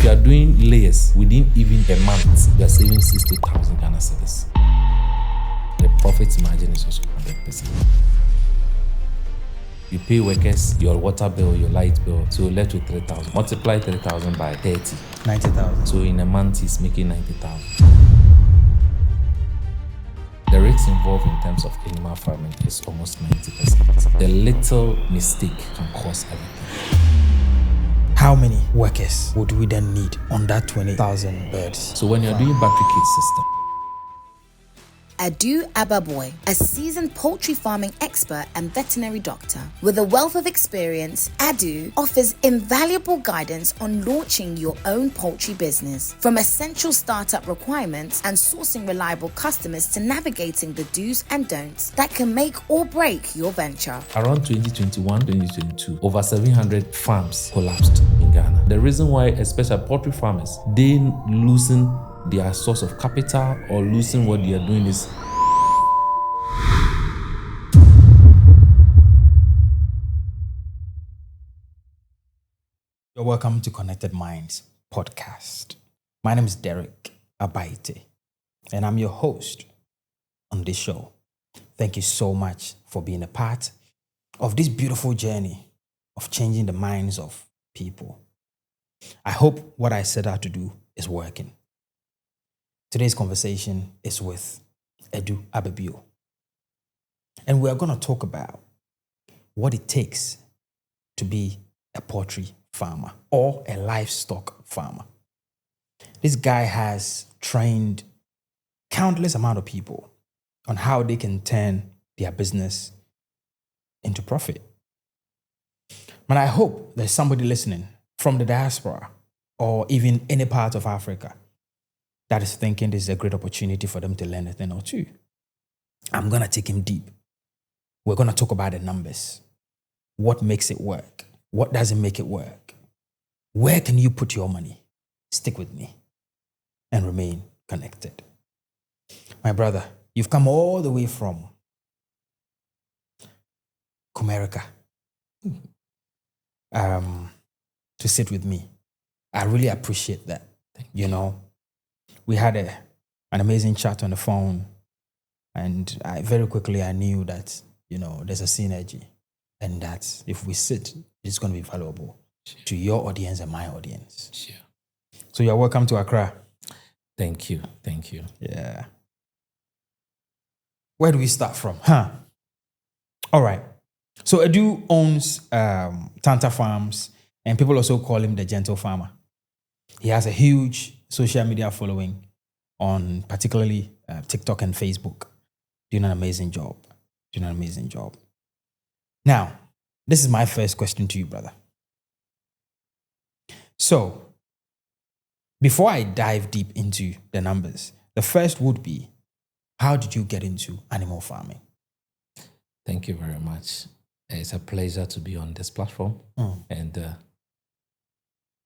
you are doing layers within even a month, you are saving 60,000 Ghana cedis. The profit margin is also 100%. You pay workers your water bill, your light bill, so left with 3,000. Multiply 3,000 by 30. 90,000. So in a month, he's making 90,000. The risks involved in terms of animal farming is almost 90%. The little mistake can cause everything. How many workers would we then need on that 20,000 birds? So when you're doing battery kit system, Adu Ababio, a seasoned poultry farming expert and veterinary doctor. With a wealth of experience, Adu offers invaluable guidance on launching your own poultry business. From essential startup requirements and sourcing reliable customers to navigating the do's and don'ts that can make or break your venture. Around 2021, 2022, over 700 farms collapsed in Ghana. The reason why, especially poultry farmers, they losing their source of capital or losing what they are doing is You're welcome to Connected Minds podcast. My name is Derrick Abaitey, and I'm your host on this show. Thank you so much for being a part of this beautiful journey of changing the minds of people. I hope what I set out to do is working. Today's conversation is with Adu Ababio. And we are going to talk about what it takes to be a poultry farmer or a livestock farmer. This guy has trained countless amount of people on how they can turn their business into profit. And I hope there's somebody listening from the diaspora or even any part of Africa that is thinking this is a great opportunity for them to learn a thing or two. I'm going to take him deep. We're going to talk about the numbers. What makes it work? What doesn't make it work? Where can you put your money? Stick with me and remain connected. My brother, you've come all the way from America to sit with me. I really appreciate that. You know, we had an amazing chat on the phone, and very quickly I knew that, you know, there's a synergy, and that if we sit, it's going to be valuable to your audience and my audience. Sure. So you're welcome to Accra. Thank you. Yeah. Where do we start from? All right. So Adu owns Tanta Farms, and people also call him the Gentle Farmer. He has a huge social media following on particularly TikTok and Facebook. Doing an amazing job. Now, this is my first question to you, brother. So, before I dive deep into the numbers, the first would be, how did you get into animal farming? Thank you very much. It's a pleasure to be on this platform. And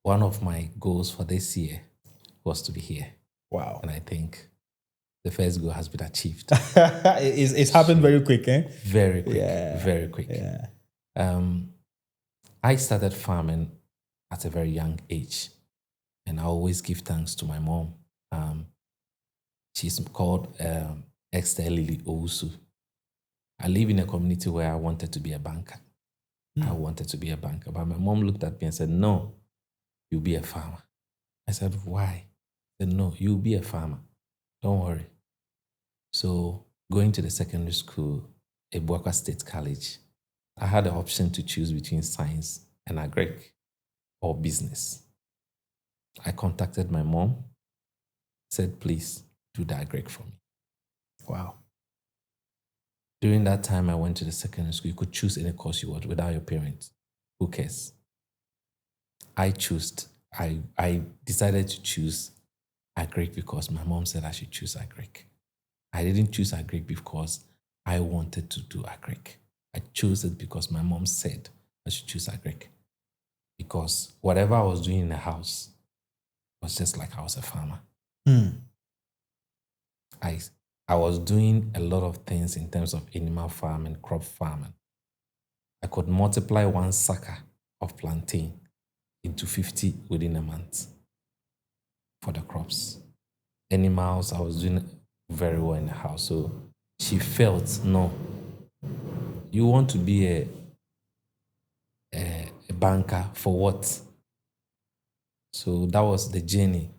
one of my goals for this year was to be here. Wow. And I think the first goal has been achieved. It's happened very quick, eh? Very quick. Yeah. Very quick. Yeah. I started farming at a very young age. And I always give thanks to my mom. She's called Esther Lily Owusu. I live in a community where I wanted to be a banker. I wanted to be a banker. But my mom looked at me and said, no, you'll be a farmer. I said, why? She said, no, you'll be a farmer. Don't worry. So going to the secondary school, Ebuaka State College, I had the option to choose between science and agric or business. I contacted my mom, said, please do the agric for me. Wow. During that time, I went to the secondary school. You could choose any course you want without your parents. Who cares? I decided to choose agric because my mom said I should choose agric. I didn't choose agric because I wanted to do agric. I chose it because my mom said I should choose agric. Because whatever I was doing in the house was just like I was a farmer. I was doing a lot of things in terms of animal farming, crop farming. I could multiply one sucker of plantain into 50 within a month. for the crops. Animals, I was doing very well in the house. So she felt, no, you want to be a banker for what? So that was the journey.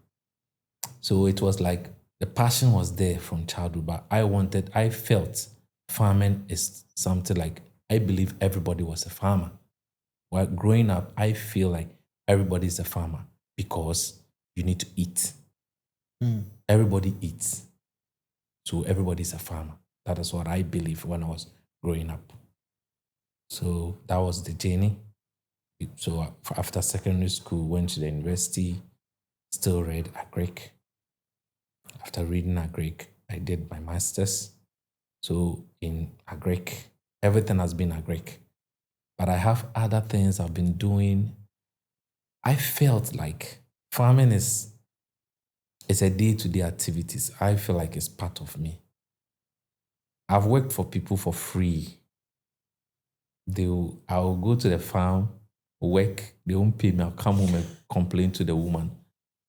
So it was like the passion was there from childhood, but I felt farming is something like, I believe everybody was a farmer. While growing up, I feel like everybody is a farmer because you need to eat. Everybody eats. So everybody is a farmer. That is what I believe when I was growing up. So that was the journey. So after secondary school, went to the university, still read agric. After reading agric, I did my master's. So in agric, everything has been agric. But I have other things I've been doing. I felt like farming it's a day-to-day activities. I feel like it's part of me. I've worked for people for free. I'll go to the farm, work, they won't pay me. I'll come home and complain to the woman.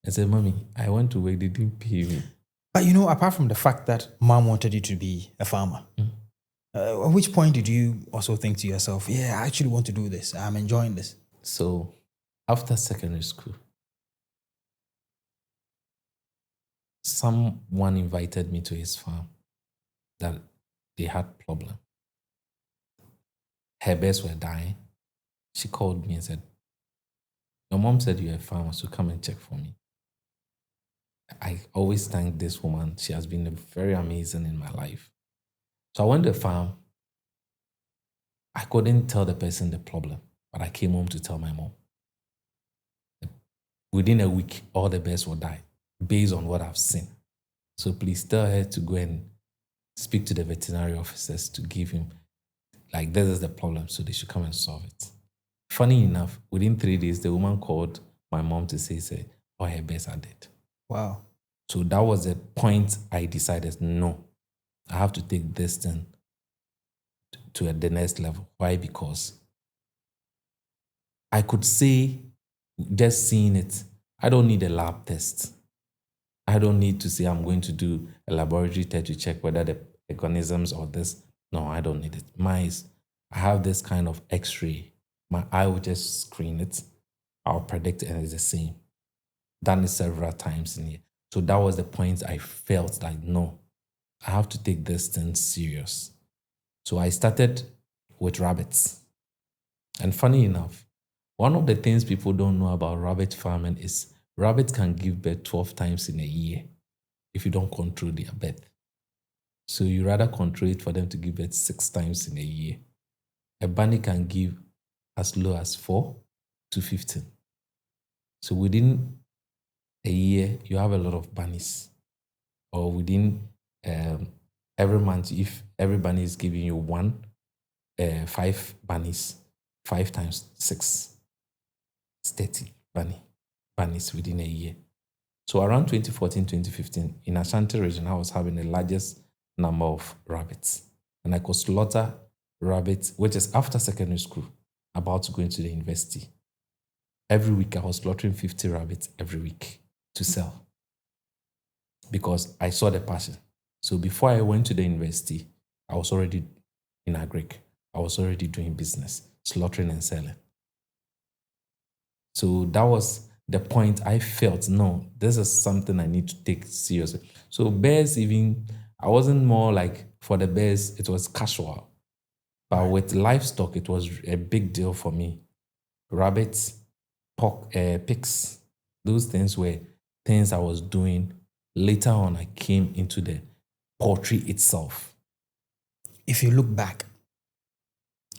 I say, Mommy, I went to work, they didn't pay me. But apart from the fact that mom wanted you to be a farmer, at which point did you also think to yourself, yeah, I actually want to do this. I'm enjoying this. So after secondary school, someone invited me to his farm that they had problem. Her birds were dying. She called me and said, your mom said you're a farmer, so come and check for me. I always thank this woman. She has been very amazing in my life. So I went to the farm. I couldn't tell the person the problem, but I came home to tell my mom. Within a week, all the birds will die based on what I've seen. So please tell her to go and speak to the veterinary officers to give him, like, this is the problem, so they should come and solve it. Funny enough, within 3 days, the woman called my mom to say, all her birds are dead. Wow. So that was the point I decided, no, I have to take this thing to the next level. Why? Because I could say, just seeing it, I don't need a lab test. I don't need to say I'm going to do a laboratory test to check whether the organisms or this. No, I don't need it. I have this kind of X-ray. My eye will just screen it. I'll predict it and it's the same. Done it several times in here. So that was the point I felt like, no, I have to take this thing serious. So I started with rabbits. And funny enough, one of the things people don't know about rabbit farming is rabbits can give birth 12 times in a year if you don't control their birth. So you rather control it for them to give birth 6 times in a year. A bunny can give as low as 4 to 15. So within a year, you have a lot of bunnies. Or within every month, if every bunny is giving you 5 bunnies, 5 times 6, it's 30 bunnies within a year. So around 2014, 2015, in Ashanti region, I was having the largest number of rabbits. And I could slaughter rabbits, which is after secondary school, about to go into the university. Every week, I was slaughtering 50 rabbits every week to sell because I saw the passion. So before I went to the university, I was already in agric. I was already doing business, slaughtering and selling. So that was the point I felt, no, this is something I need to take seriously. So bears I wasn't more like, for the bears, it was casual. But with livestock, it was a big deal for me. Rabbits, pork, pigs, those things were things I was doing. Later on, I came into the poultry itself. If you look back,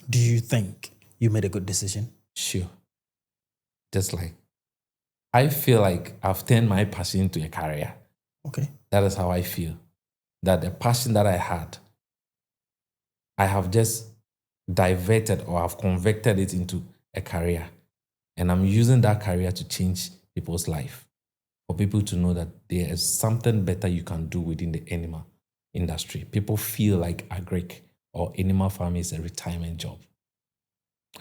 do you think you made a good decision? Sure. Just like, I feel like I've turned my passion into a career. Okay. That is how I feel. That the passion that I had, I have just diverted or I've converted it into a career. And I'm using that career to change people's life. For people to know that there is something better you can do within the animal industry. People feel like agric or animal farming is a retirement job.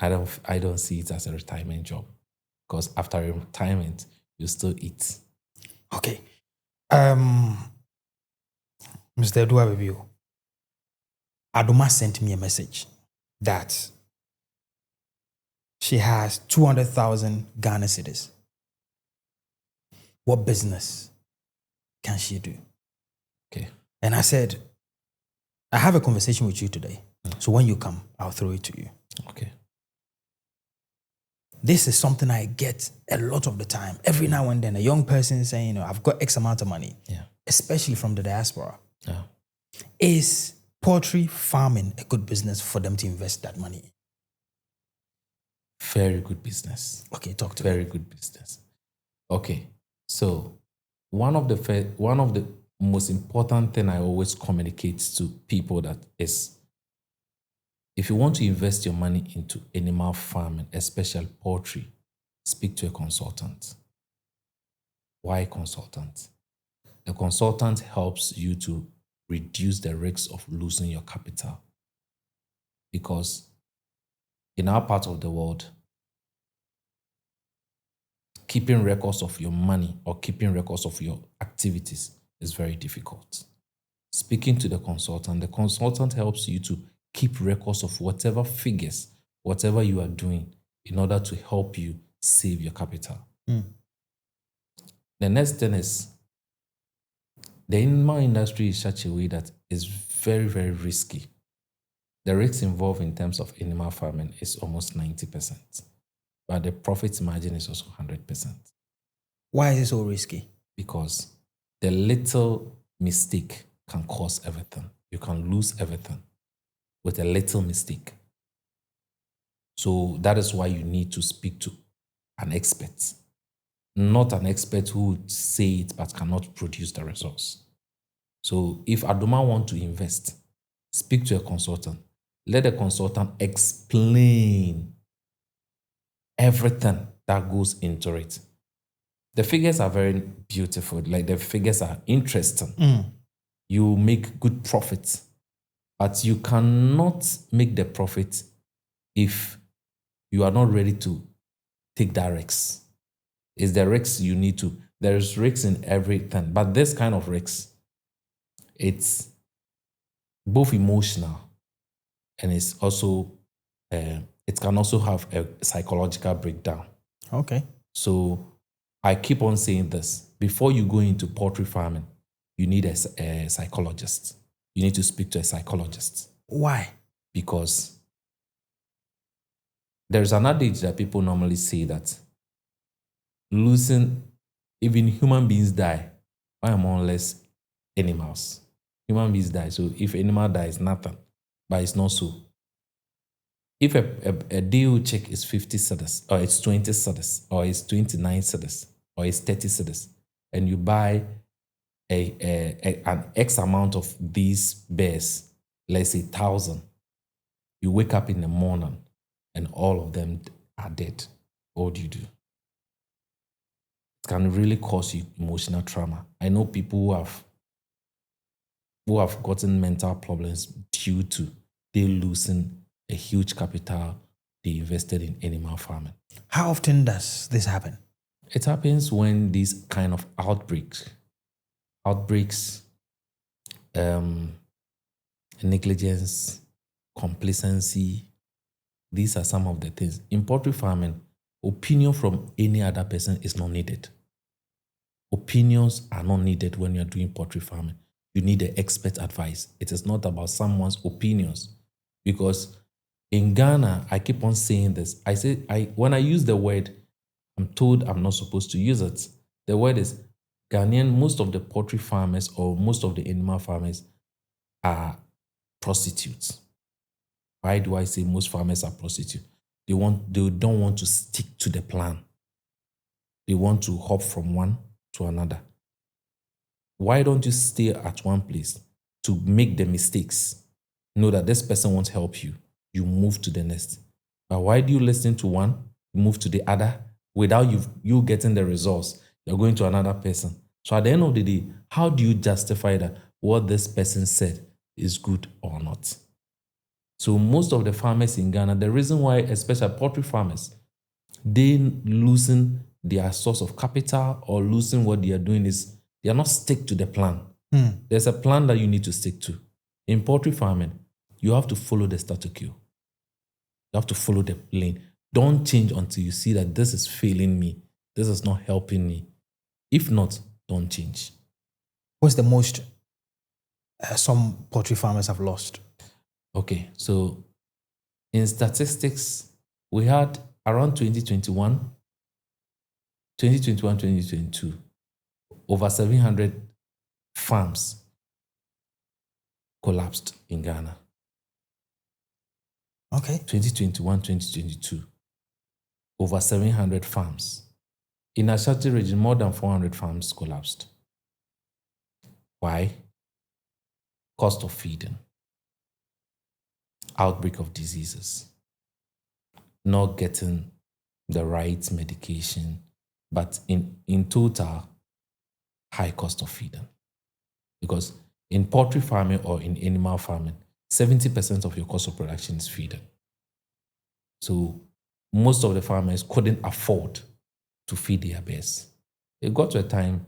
I don't see it as a retirement job because after retirement, you still eat. Okay. Mr. Adu Ababio, Adoma sent me a message that she has 200,000 Ghana cedis. What business can she do? Okay. And I said, I have a conversation with you today. So when you come, I'll throw it to you. Okay. This is something I get a lot of the time. Every now and then, a young person saying, I've got X amount of money, especially from the diaspora. Yeah. Is poultry farming a good business for them to invest that money in? Very good business. Okay, talk to me. Very good business. Okay. So one of the most important thing I always communicate to people that is, if you want to invest your money into animal farming, especially poultry, speak to a consultant. Why a consultant? The consultant helps you to reduce the risk of losing your capital. Because in our part of the world, keeping records of your money or keeping records of your activities is very difficult. Speaking to the consultant helps you to keep records of whatever figures, whatever you are doing in order to help you save your capital. The next thing is, the animal industry is such a way that is very, very risky. The risks involved in terms of animal farming is almost 90%, but the profit margin is also 100%. Why is it so risky? Because the little mistake can cause everything. You can lose everything with a little mistake. So that is why you need to speak to an expert, not an expert who would say it but cannot produce the results. So if Adoma want to invest, speak to a consultant. Let the consultant explain everything that goes into it. The figures are very beautiful. Like, the figures are interesting. You make good profits, but you cannot make the profit if you are not ready to take that risk. It's the risks you need to. There's risks in everything, but this kind of risks, it's both emotional and it's also, it can also have a psychological breakdown. Okay. So I keep on saying this. Before you go into poultry farming, you need a psychologist. You need to speak to a psychologist. Why? Because there's an adage that people normally say that even human beings die, why more or less animals? Human beings die. So if animal dies, nothing. But it's not so. If a DO check is 50 cedis, or it's 20 cedis, or it's 29 cedis, or it's 30 cedis, and you buy an X amount of these bears, let's say 1,000, you wake up in the morning and all of them are dead. What do you do? It can really cause you emotional trauma. I know people who have gotten mental problems due to they losing a huge capital they invested in animal farming. How often does this happen? It happens when these kind of outbreaks, negligence, complacency, these are some of the things. In poultry farming, opinion from any other person is not needed. Opinions are not needed when you're doing poultry farming. You need the expert advice. It is not about someone's opinions. Because in Ghana, I keep on saying this. When I use the word, I'm told I'm not supposed to use it. The word is Ghanaian. Most of the poultry farmers or most of the animal farmers are prostitutes. Why do I say most farmers are prostitutes? They don't want to stick to the plan. They want to hop from one to another. Why don't you stay at one place to make the mistakes? Know that this person won't help you. You move to the next. But why do you listen to one, move to the other, without you getting the results? You're going to another person. So at the end of the day, how do you justify that what this person said is good or not? So most of the farmers in Ghana, the reason why, especially poultry farmers, they losing their source of capital or losing what they are doing is they are not stick to the plan. There's a plan that you need to stick to. In poultry farming, you have to follow the status quo. You have to follow the lane. Don't change until you see that this is failing me. This is not helping me. If not, don't change. What's the most some poultry farmers have lost? Okay, so in statistics, we had around 2022, over 700 farms collapsed in Ghana. Okay. 2022, over 700 farms. In Ashanti region, more than 400 farms collapsed. Why? Cost of feeding, outbreak of diseases, not getting the right medication, but in total, high cost of feeding. Because in poultry farming or in animal farming, 70% of your cost of production is feeding. So most of the farmers couldn't afford to feed their birds. It got to a time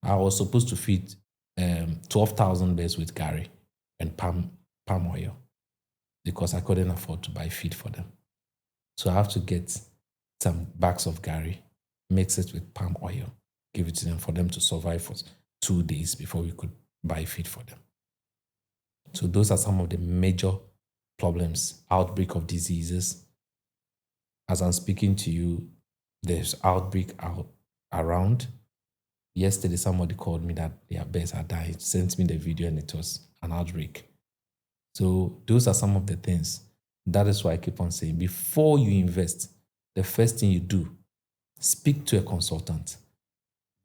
I was supposed to feed 12,000 birds with gari and palm oil because I couldn't afford to buy feed for them. So I have to get some bags of gari, mix it with palm oil, give it to them for them to survive for 2 days before we could buy feed for them. So those are some of the major problems. Outbreak of diseases. As I'm speaking to you, there's outbreak around. Yesterday, somebody called me that their birds are dying, sent me the video, and it was an outbreak. So those are some of the things. That is why I keep on saying, before you invest, the first thing you do, speak to a consultant.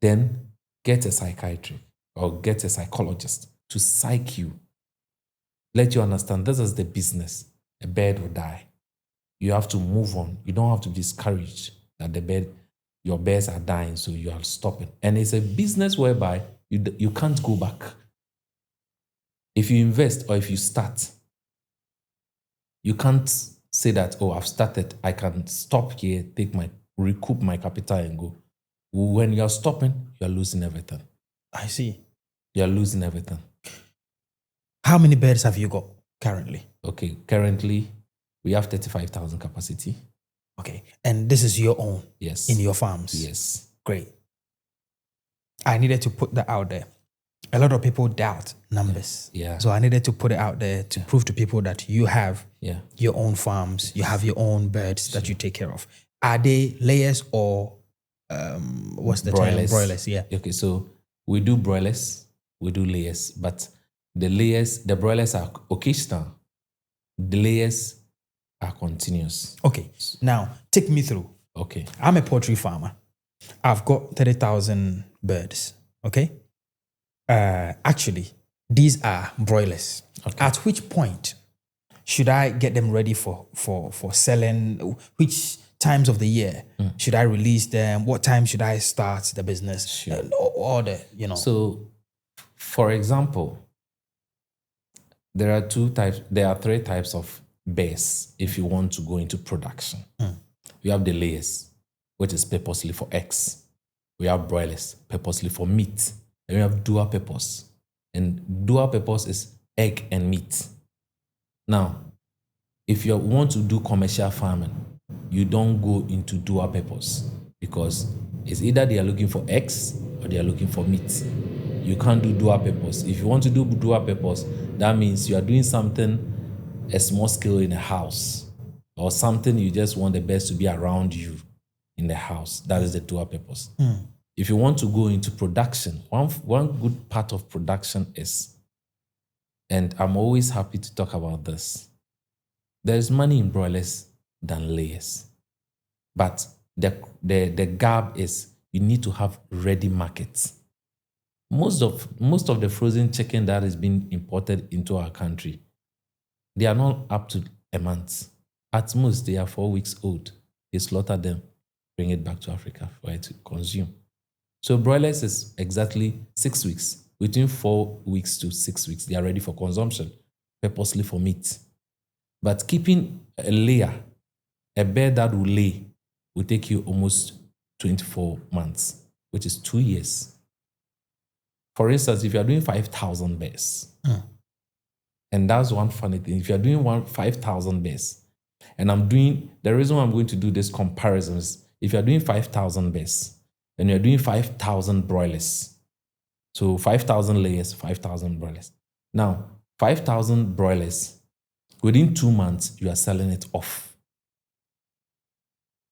Then get a psychiatrist or get a psychologist to psych you. Let you understand this is the business. A bird will die. You have to move on. You don't have to be discouraged that your birds are dying, so you are stopping. And it's a business whereby you can't go back. If you invest or if you start, you can't say that, oh, I've started, I can stop here, recoup my capital and go. When you're stopping, you're losing everything. I see. You're losing everything. How many birds have you got currently? Okay, currently we have 35,000 capacity. Okay, and this is your own? Yes. In your farms? Yes. Great. I needed to put that out there. A lot of people doubt numbers. Yeah. So I needed to put it out there to prove to people that you have your own farms, you have your own birds that you take care of. Are they layers or what's the broilers? Term? Broilers, yeah. Okay, so we do broilers, we do layers, but the broilers are occasional. The layers are continuous. Okay, now take me through. Okay. I'm a poultry farmer. I've got 30,000 birds, okay? Actually, these are broilers. Okay. At which point should I get them ready for selling? Which times of the year should I release them? What time should I start the business? Sure. All the, So, for example, there are 3 types of birds if you want to go into production. You have the layers, which is purposely for eggs. We have broilers, purposely for meat. And we have dual purpose. And dual purpose is egg and meat. Now, if you want to do commercial farming, you don't go into dual purpose because it's either they are looking for eggs or they are looking for meat. You can't do dual purpose. If you want to do dual purpose, that means you are doing something a small scale in a house or something you just want the birds to be around you in the house. That is the dual purpose. If you want to go into production, one good part of production is, and I'm always happy to talk about this, there's money in broilers than layers. But the gap is you need to have ready markets. Most of the frozen chicken that is being imported into our country, they are not up to a month. At most, they are 4 weeks old. They slaughter them, bring it back to Africa for it to consume. So broilers is exactly 6 weeks. Between 4 weeks to 6 weeks, they are ready for consumption, purposely for meat. But keeping a layer, a bird that will lay, will take you almost 24 months, which is 2 years. For instance, if you are doing 5,000 bears, and that's one funny thing, if you are doing 5,000 bears, and the reason why I'm going to do this comparison is if you are doing 5,000 bears, and you're doing 5,000 broilers, so 5,000 layers, 5,000 broilers. Now, 5,000 broilers, within 2 months, you are selling it off,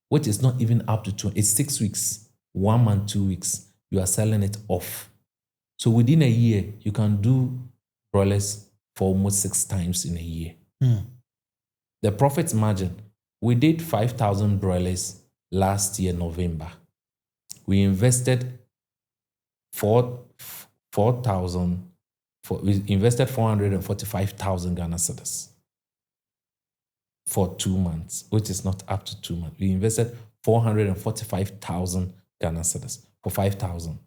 which is not even up to 2. It's 6 weeks, 1 month, 2 weeks. You are selling it off. So within a year, you can do broilers for almost 6 times in a year. The profit margin, we did 5,000 broilers last year, November. We invested 445,000 Ghana cedis for 2 months, which is not up to 2 months. We invested 445,000 Ghana cedis for 5,000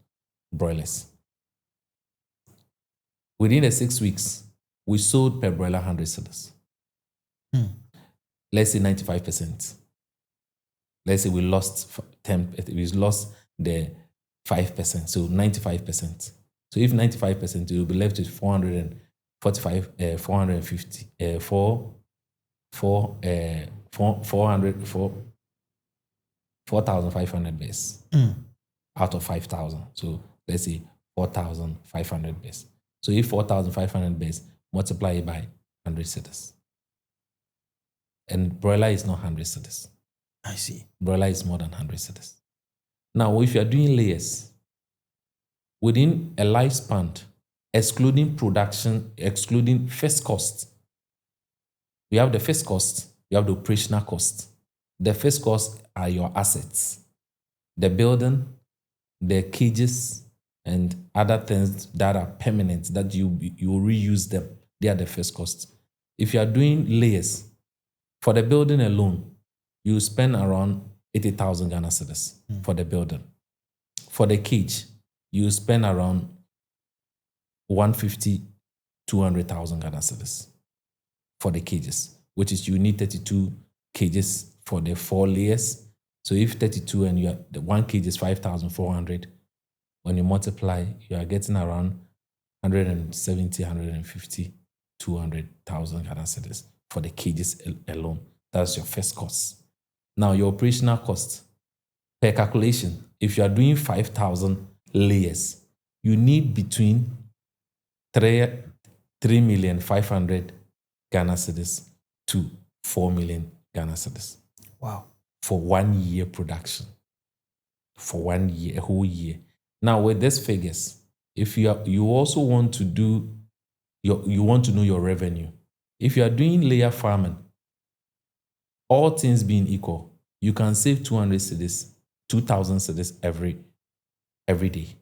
broilers. Within the 6 weeks, we sold per broiler 100 cedis. Let's say 95%. Let's say we lost the 5%, so 95%. So if 95%, you will be left with 4,500 bears out of 5,000. So let's say 4,500 bears. So if 4,500 bears, multiply it by 100 cedis. And broiler is not 100 cedis. I see. Broiler is more than 100 cedis. Now, if you are doing layers, within a lifespan, excluding production, excluding first cost, we have the first cost, you have the operational cost. The first cost are your assets, the building, the cages, and other things that are permanent, that you reuse them. They are the first cost. If you are doing layers, for the building alone, you spend around 80,000 Ghana cedis for the building. For the cage, you spend around 150, 200,000 Ghana cedis for the cages, which is you need 32 cages for the 4 layers. So if 32 and the 1 cage is 5,400, when you multiply, you are getting around 170, 150, 200,000 Ghana cedis for the cages alone. That's your first cost. Now, your operational cost, per calculation, if you are doing 5,000 layers, you need between 3,500,000 Ghana cedis to 4 million Ghana cedis. Wow. For 1 year production. For 1 year, a whole year. Now, with these figures, if you also want to do, you want to know your revenue. If you are doing layer farming, all things being equal, you can save 200 cedis, 2,000 cedis every day.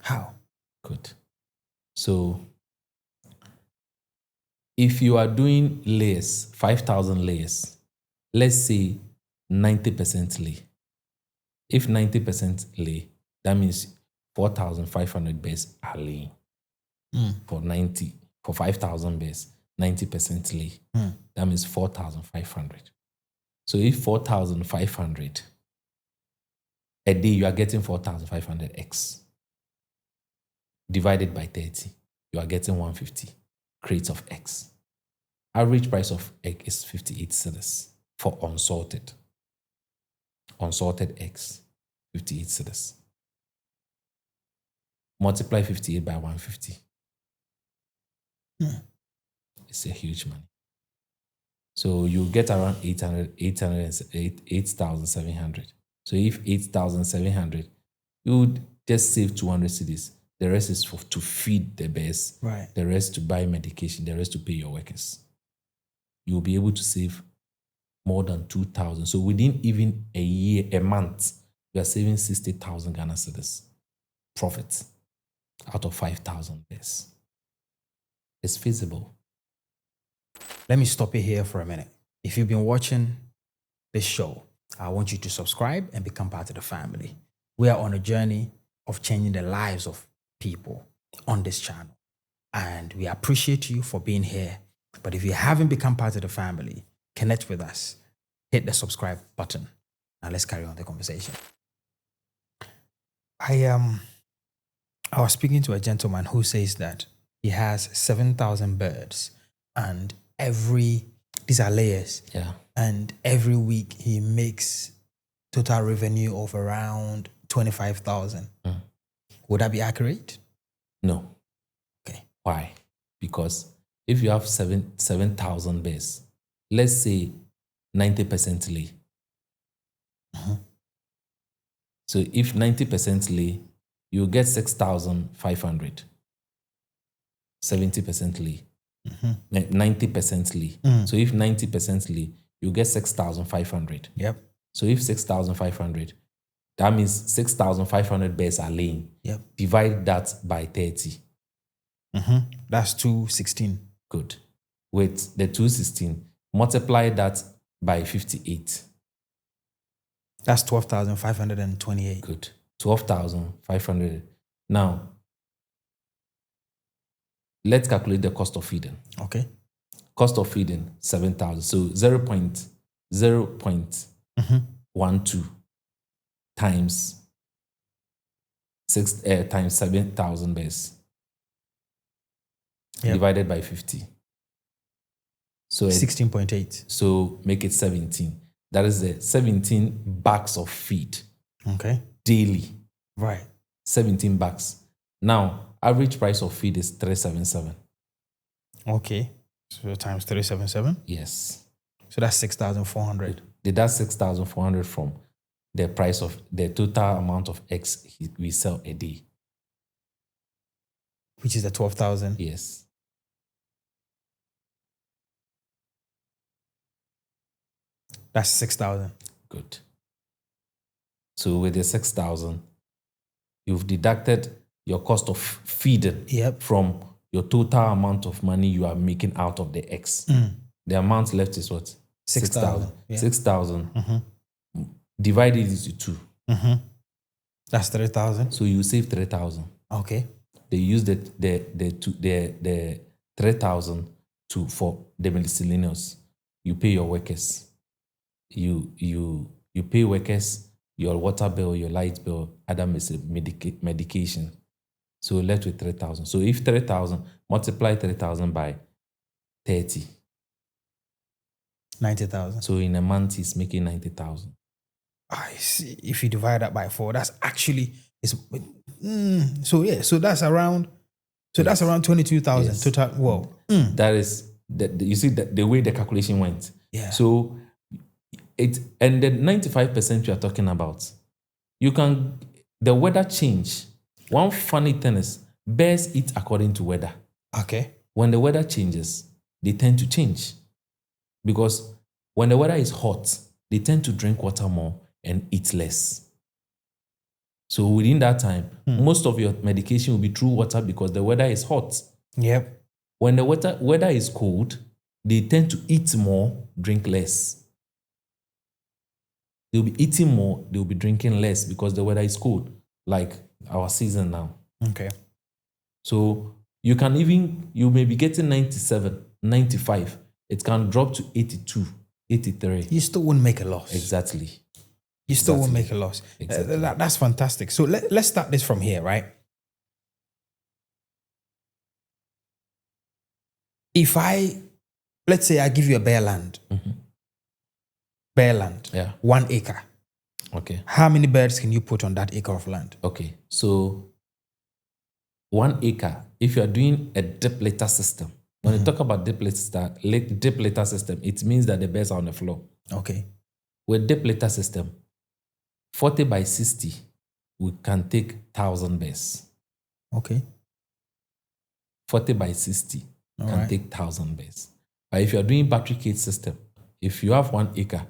How? Good. So, if you are doing layers, 5,000 layers, let's say 90% lay. If 90% lay, that means 4,500 bears are laying. For 5,000 bears, 90% lay. That means 4,500. So if 4,500, a day you are getting 4,500 X. Divided by 30, you are getting 150 crates of eggs. Average price of egg is 58 cedis for unsalted. Unsalted eggs, 58 cedis. Multiply 58 by 150. It's a huge money. So you get around 8,700. So if 8,700, you would just save 200 cedis. The rest is to feed the bears. Right. The rest to buy medication. The rest to pay your workers. You'll be able to save more than 2,000. So within even a month, you are saving 60,000 Ghana cedis profit out of 5,000 bears. It's feasible. Let me stop you here for a minute. If you've been watching this show, I want you to subscribe and become part of the family. We are on a journey of changing the lives of people on this channel. And we appreciate you for being here. But if you haven't become part of the family, connect with us. Hit the subscribe button. Now let's carry on the conversation. I was speaking to a gentleman who says that he has 7,000 birds, and these are layers, Yeah. and every week he makes total revenue of around 25,000. Would that be accurate? No. Okay. Why? Because if you have 7,000 bears, let's say 90% lay. So if 90% lay, you get 6,500. 70% lay. 90% lay. So if 90% lay, you get 6,500. Yep. So if 6,500, that means 6,500 bears are laying. Yep. Divide that by 30. That's 216. Good. With the 216, multiply that by 58. That's 12,528. Good. 12,500. Now, let's calculate the cost of feeding. Okay. Cost of feeding, 7,000. So 0.12 times 7,000 bears divided by 50. So 16.8. So make it 17. That is the 17 bags of feed Okay. daily. Right. 17 bags. Now, average price of feed is 377. Okay. So times 377. Yes. So that's 6,400. That's 6,400 from the price of the total amount of eggs we sell a day. Which is the 12,000. Yes. That's 6,000. Good. So with the 6,000, you've deducted your cost of feeding from your total amount of money you are making out of the eggs. The amount left is what? 6,000. 6,000. Divided into 2. That's 3,000. So you save 3,000. Okay. They use the 3,000 for the miscellaneous. You pay your workers. You pay workers, your water bill, your light bill, other medication. So you're left with 3,000. So if 3,000, multiply 3,000 by 30. 90,000. So in a month, he's making 90,000. I see. If you divide that by 4, that's actually so that's around 22,000 Yes. total. Whoa. That is you see the way the calculation went. Yeah. So and the 95% you are talking about, the weather change. One funny thing is bears eat according to weather. Okay. When the weather changes, they tend to change. Because when the weather is hot, they tend to drink water more and eat less. So within that time, most of your medication will be through water because the weather is hot. Yep. When the weather is cold, they tend to eat more, drink less. They'll be eating more, they'll be drinking less because the weather is cold, like our season now. Okay. So you may be getting 97, 95. It can drop to 82, 83. You still won't make a loss. Exactly. You still won't make a loss. Exactly. That's fantastic. So let's start this from here, right? Let's say I give you a bare land. Bare land. Yeah. 1 acre. Okay. How many birds can you put on that acre of land? Okay. So 1 acre, if you are doing a dip litter system, when you talk about dip litter system, it means that the birds are on the floor. Okay. With dip litter system, 40 by 60, we can take 1,000 bears. Okay. 40 by 60 All can right. take 1,000 bears. But if you are doing battery cage system, if you have 1 acre,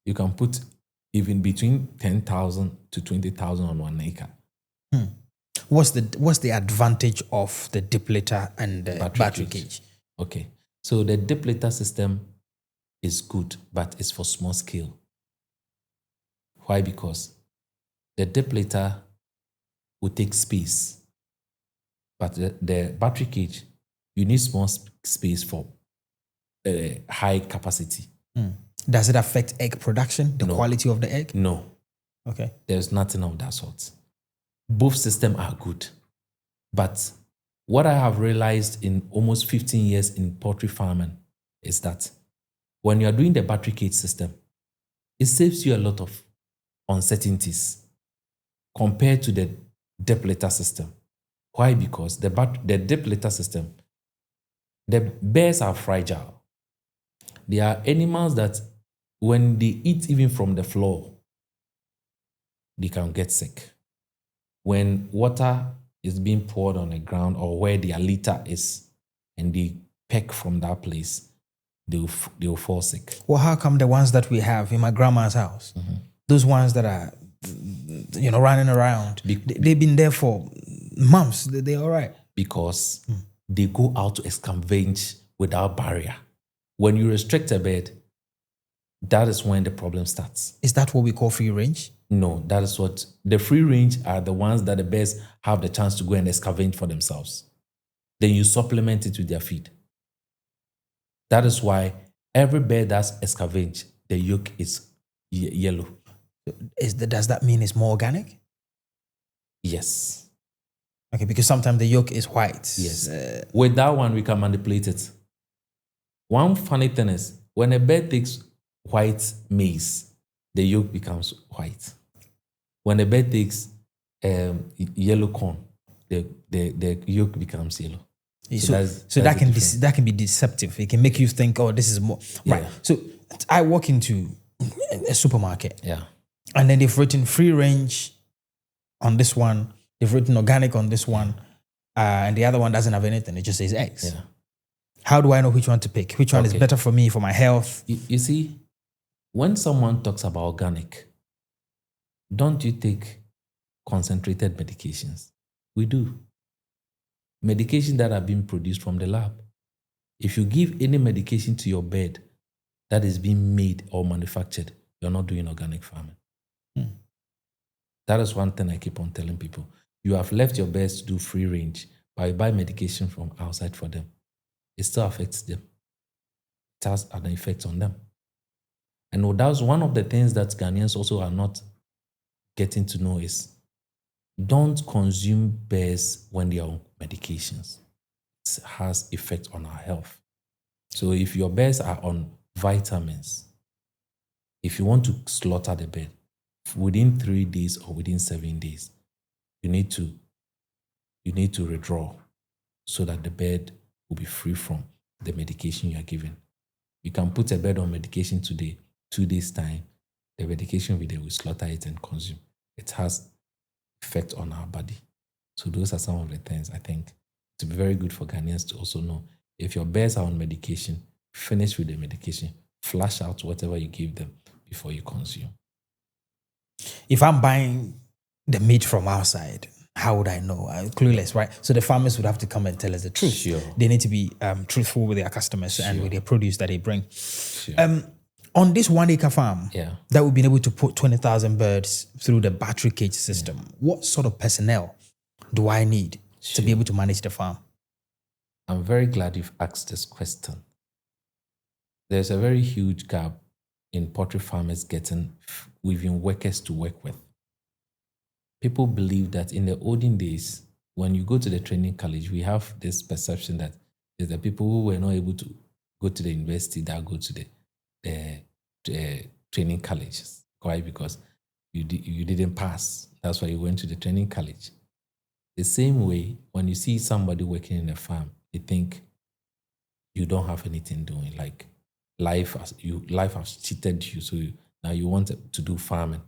you can put even between 10,000 to 20,000 on 1 acre. What's the advantage of the dip litter and the battery cage? Okay. So the dip litter system is good, but it's for small scale. Why? Because the dip litter will take space, but the battery cage, you need small space for high capacity. Does it affect egg production, the quality of the egg? No, Okay. there's nothing of that sort. Both systems are good. But what I have realized in almost 15 years in poultry farming is that when you're doing the battery cage system, it saves you a lot of uncertainties compared to the depth litter system. Why? Because the depth litter system, the bears are fragile. They are animals that when they eat even from the floor, they can get sick. When water is being poured on the ground or where their litter is and they peck from that place, they will fall sick. Well, how come the ones that we have in my grandma's house, those ones that are, running around, they've been there for months, they're all right? Because they go out to excavate without barrier. When you restrict a bed, that is when the problem starts. Is that what we call free range? No, that is what the free range are, the ones that the bears have the chance to go and excavate for themselves. Then you supplement it with their feed. That is why every bear that's excavate, the yolk is yellow. Does that mean it's more organic? Yes. Okay, because sometimes the yolk is white. Yes. With that one, we can manipulate it. One funny thing is, when a bear takes white maize, the yolk becomes white. When a bear takes yellow corn, the yolk becomes yellow. So that can be deceptive. It can make you think, oh, this is more. Right. Yeah. So I walk into a supermarket. Yeah. And then they've written free range on this one. They've written organic on this one. And the other one doesn't have anything. It just says eggs. Yeah. How do I know which one to pick? Which one is better for me, for my health? You see, when someone talks about organic, don't you take concentrated medications? We do. Medication that are being produced from the lab. If you give any medication to your bird that is being made or manufactured, you're not doing organic farming. That is one thing I keep on telling people. You have left your birds to do free range, but you buy medication from outside for them. It still affects them. It has an effect on them. And that's one of the things that Ghanaians also are not getting to know is don't consume bears when they are on medications. It has effect on our health. So if your bears are on vitamins, if you want to slaughter the bird, within 3 days or within 7 days, you need to withdraw so that the bird will be free from the medication you are given. You can put a bird on medication today, 2 days' time, the medication will be there, we slaughter it and consume. It has effect on our body. So those are some of the things I think it's very good for Ghanaians to also know. If your bears are on medication, finish with the medication, flush out whatever you give them before you consume. If I'm buying the meat from outside, how would I know? I'm clueless, right? So the farmers would have to come and tell us the truth. Sure. They need to be truthful with their customers and with their produce that they bring. Sure. On this 1 acre farm, Yeah. that we've been able to put 20,000 birds through the battery cage system, what sort of personnel do I need to be able to manage the farm? I'm very glad you've asked this question. There's a very huge gap in poultry farmers getting weaving workers to work with. People believe that in the olden days, when you go to the training college, we have this perception that there's the people who were not able to go to the university that go to the training colleges. Why? Because you didn't pass. That's why you went to the training college. The same way, when you see somebody working in a farm, they think you don't have anything doing. Like life has cheated you, so now you want to do farming.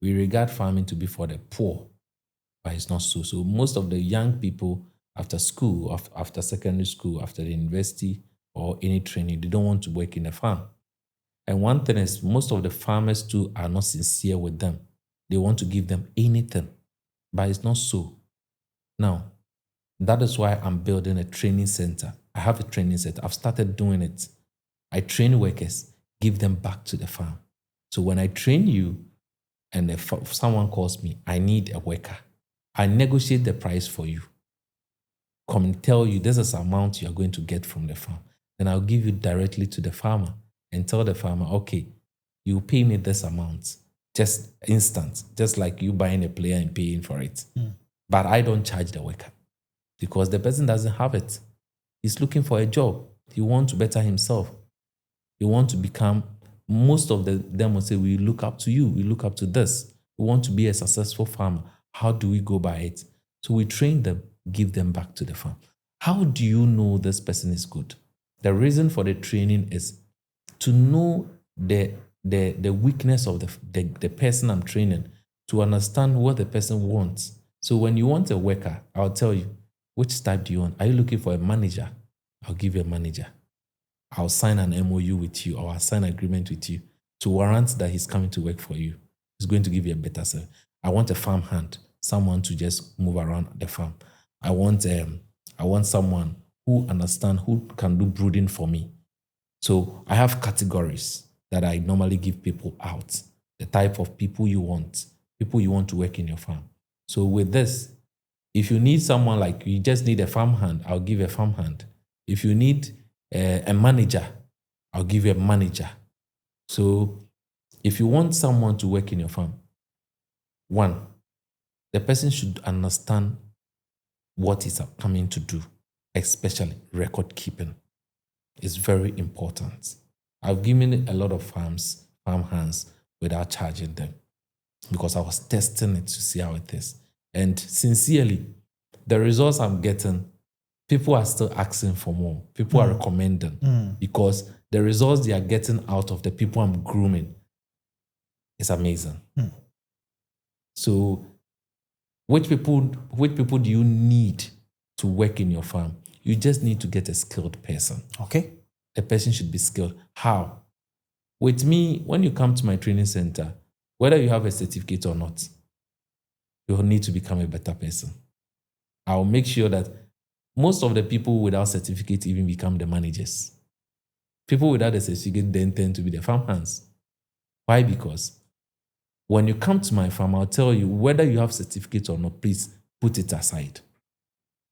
We regard farming to be for the poor, but it's not so. So most of the young people after school, after secondary school, after the university or any training, they don't want to work in a farm. And one thing is, most of the farmers too are not sincere with them. They want to give them anything, but it's not so. Now, that is why I'm building a training center. I have a training center. I've started doing it. I train workers, give them back to the farm. So when I train you, and if someone calls me, I need a worker, I negotiate the price for you. Come and tell you this is the amount you are going to get from the farm. Then I'll give you directly to the farmer and tell the farmer, okay, you pay me this amount, just instant, just like you buying a player and paying for it. But I don't charge the worker because the person doesn't have it. He's looking for a job. He wants to better himself. He wants to become, most of them will say, we look up to you. We look up to this. We want to be a successful farmer. How do we go by it? So we train them, give them back to the farm. How do you know this person is good? The reason for the training is to know the weakness of the person I'm training, to understand what the person wants. So when you want a worker, I'll tell you, which type do you want? Are you looking for a manager? I'll give you a manager. I'll sign an MOU with you, or I'll sign an agreement with you to warrant that he's coming to work for you. He's going to give you a better service. I want a farm hand, someone to just move around the farm. I want someone who understands, who can do brooding for me. So I have categories that I normally give people out. The type of people you want to work in your farm. So with this, if you need someone like, you just need a farm hand, I'll give you a farm hand. If you need a manager, I'll give you a manager. So if you want someone to work in your farm, one, the person should understand what he's coming to do, especially record keeping. It's very important. I've given a lot of farm hands without charging them because I was testing it to see how it is. And sincerely, the results I'm getting, people are still asking for more. People are recommending because the results they are getting out of the people I'm grooming is amazing. So which people do you need to work in your farm? You just need to get a skilled person. Okay. A person should be skilled. How? With me, when you come to my training center, whether you have a certificate or not, you need to become a better person. I'll make sure that most of the people without certificate even become the managers. People without a certificate then tend to be the farm hands. Why? Because when you come to my farm, I'll tell you whether you have certificate or not, please put it aside.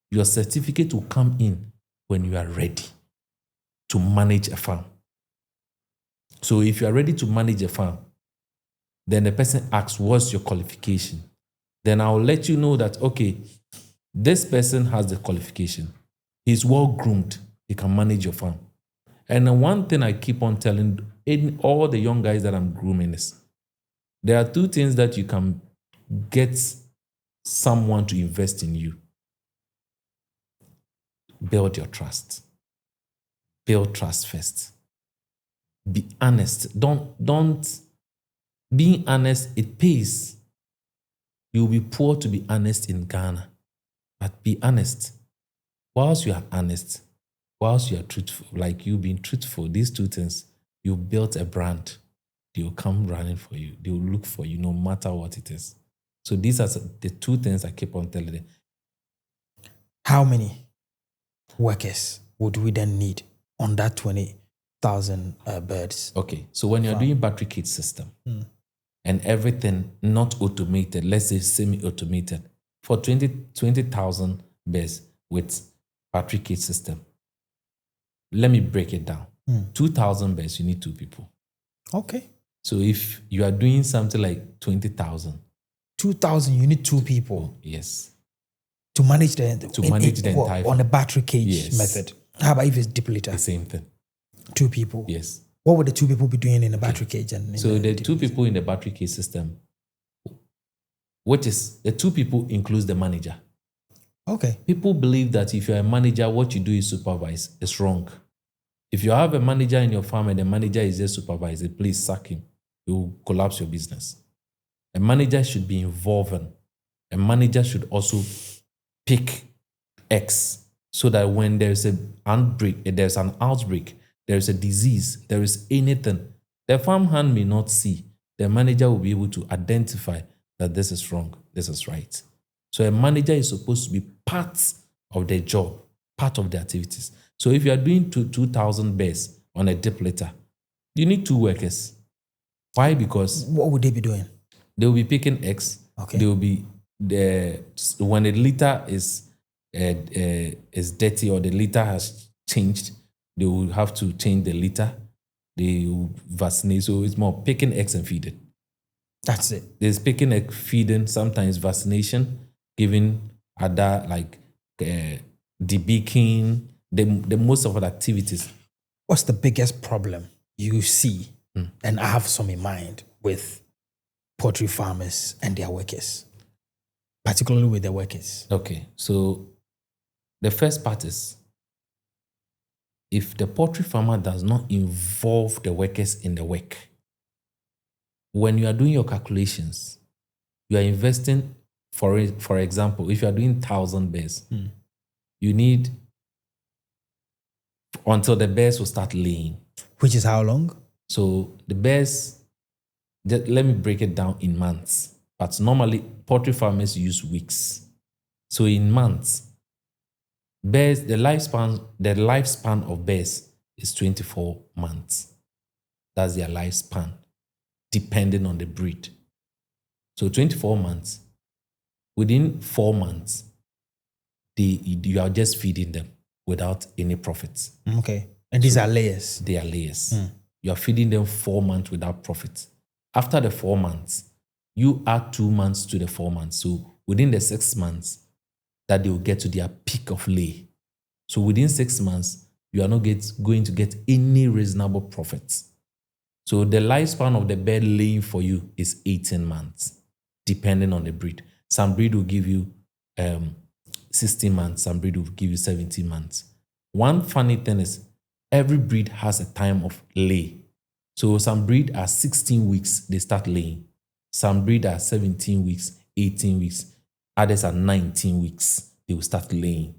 Your certificate will come in when you are ready to manage a farm. So if you are ready to manage a farm, then the person asks, what's your qualification? Then I'll let you know that, okay, this person has the qualification. He's well groomed. He can manage your farm. And the one thing I keep on telling all the young guys that I'm grooming is, there are two things that you can get someone to invest in you. Build your trust. Build trust first. Be honest. Don't being honest, it pays. You'll be poor to be honest in Ghana. But be honest. Whilst you are honest, whilst you are truthful, like you being truthful, these two things, you built a brand. They will come running for you. They will look for you no matter what it is. So these are the two things I keep on telling them. How many workers would we then need on that 20,000 birds? Okay, so when you're doing battery cage system and everything not automated, let's say semi-automated, for 20,000 birds with battery cage system, let me break it down. 2,000 birds, you need 2 people. Okay. So if you are doing something like 20,000. 2,000, you need 2 people. Yes. To manage the entire on the battery cage method. How about if it's deep litter? The same thing. 2 people. Yes. What would the 2 people be doing in the battery cage? And so the 2 people in the battery cage system, which is the 2 people includes the manager. Okay. People believe that if you're a manager, what you do is supervise. It's wrong. If you have a manager in your farm and the manager is just supervising, please sack him. You will collapse your business. A manager should be involving. A manager should also pick X so that when there's an outbreak, there's a disease, there is anything, the farm hand may not see. The manager will be able to identify that this is wrong, this is right. So a manager is supposed to be part of their job, part of the activities. So if you are doing 2,000 bears on a dip litter, you need 2 workers. Why? Because what would they be doing? They will be picking eggs. Okay. They will be when the litter is dirty or the litter has changed, they will have to change the litter. they will vaccinate. So it's more picking eggs and feeding. That's it. There's picking egg feeding, sometimes vaccination, giving other like debeaking, the most of the activities. What's the biggest problem you see, and I have some in mind, with poultry farmers and their workers, particularly with their workers? Okay, so the first part is, if the poultry farmer does not involve the workers in the work, when you are doing your calculations, you are investing, for example, if you are doing 1,000 bears, you need until the bears will start laying. Which is how long? So the bears, let me break it down in months. But normally, poultry farmers use weeks. So in months, bears, the lifespan of bears is 24 months. That's their lifespan, depending on the breed. So 24 months. Within 4 months, you are just feeding them without any profits. Okay. And these are layers. They are layers. You are feeding them 4 months without profits. After the 4 months, you add 2 months to the 4 months. So within the 6 months, that they will get to their peak of lay. So within 6 months, you are not going to get any reasonable profits. So the lifespan of the bird laying for you is 18 months, depending on the breed. Some breed will give you 16 months, some breed will give you 17 months. One funny thing is, every breed has a time of lay. So some breed are 16 weeks, they start laying. Some breed are 17 weeks, 18 weeks. Others are 19 weeks, they will start laying.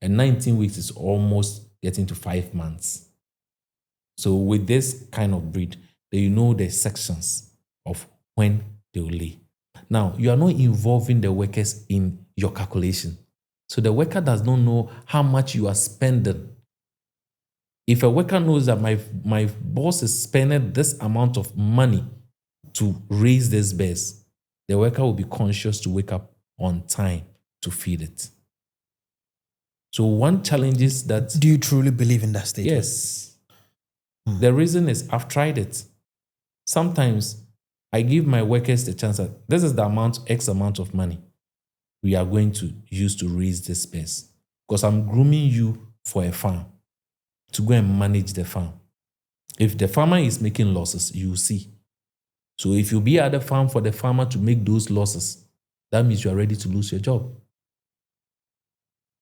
And 19 weeks is almost getting to 5 months. So with this kind of breed, you know the sections of when they will lay. Now, you are not involving the workers in your calculation. So the worker does not know how much you are spending. If a worker knows that my boss is spending this amount of money to raise this bears, the worker will be conscious to wake up on time to feed it. So one challenge is that... Do you truly believe in that statement? Yes. The reason is, I've tried it. Sometimes I give my workers the chance that this is the X amount of money we are going to use to raise this bears. Because I'm grooming you for a farm, to go and manage the farm. If the farmer is making losses, you will see. So if you be at the farm for the farmer to make those losses, that means you are ready to lose your job.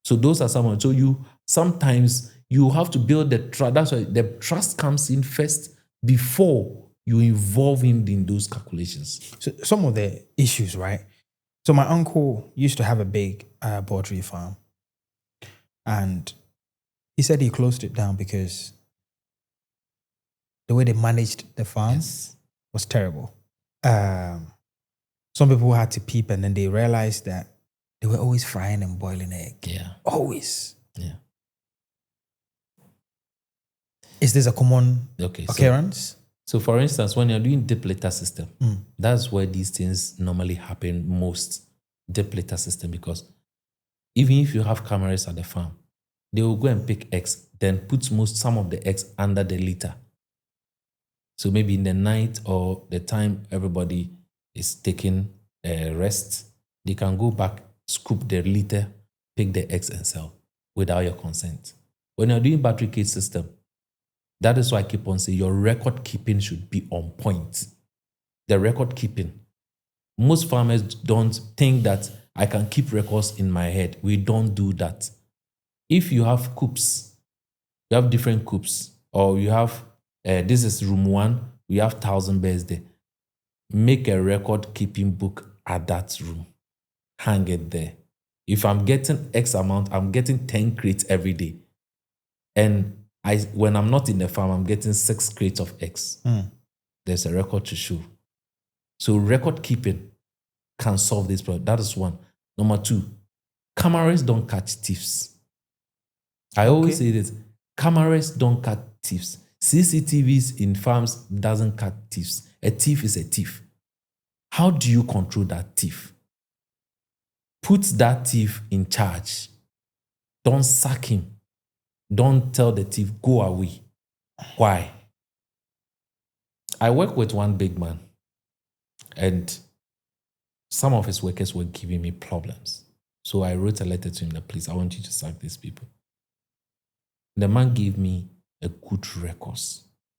So those are some. So sometimes you have to build the trust. That's why the trust comes in first before you involve him in those calculations. So some of the issues, right? So my uncle used to have a big poultry farm, and he said he closed it down because the way they managed the farm was terrible. Some people had to peep, and then they realized that they were always frying and boiling egg. Yeah. Always. Yeah. Is this a common occurrence? So for instance, when you're doing deep litter system, that's where these things normally happen most, deep litter system, because even if you have cameras at the farm, they will go and pick eggs, then put some of the eggs under the litter. So maybe in the night or the time everybody is taking a rest, they can go back, scoop the litter, pick the eggs and sell without your consent. When you're doing battery cage system, that is why I keep on saying your record keeping should be on point. The record keeping. Most farmers don't think that I can keep records in my head. We don't do that. If you have coops, you have different coops, or you have, this is room 1, we have 1,000 bears there. Make a record keeping book at that room. Hang it there. If I'm getting X amount, I'm getting 10 crates every day. And when I'm not in the farm, I'm getting 6 crates of eggs. There's a record to show. So record keeping can solve this problem. That is one. Number 2, cameras don't catch thieves. I always say this. Cameras don't catch thieves. CCTVs in farms doesn't catch thieves. A thief is a thief. How do you control that thief? Put that thief in charge. Don't sack him. Don't tell the thief, go away. Why? I work with one big man, and some of his workers were giving me problems. So I wrote a letter to him that, please, I want you to sack these people. The man gave me a good record.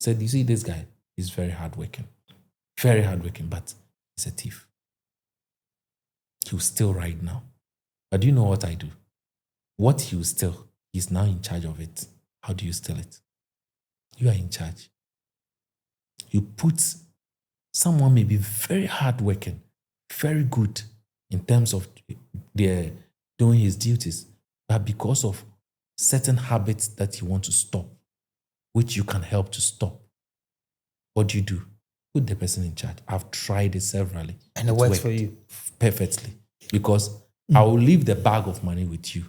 Said, you see this guy, he's very hardworking, but he's a thief. He will steal right now. But do you know what I do? What he will steal, he's now in charge of it. How do you steal it? You are in charge. You put someone may be very hardworking, very good in terms of their doing his duties, but because of certain habits that you want to stop, which you can help to stop, what do? Put the person in charge. I've tried it severally. And it works for you? Perfectly. Because I will leave the bag of money with you.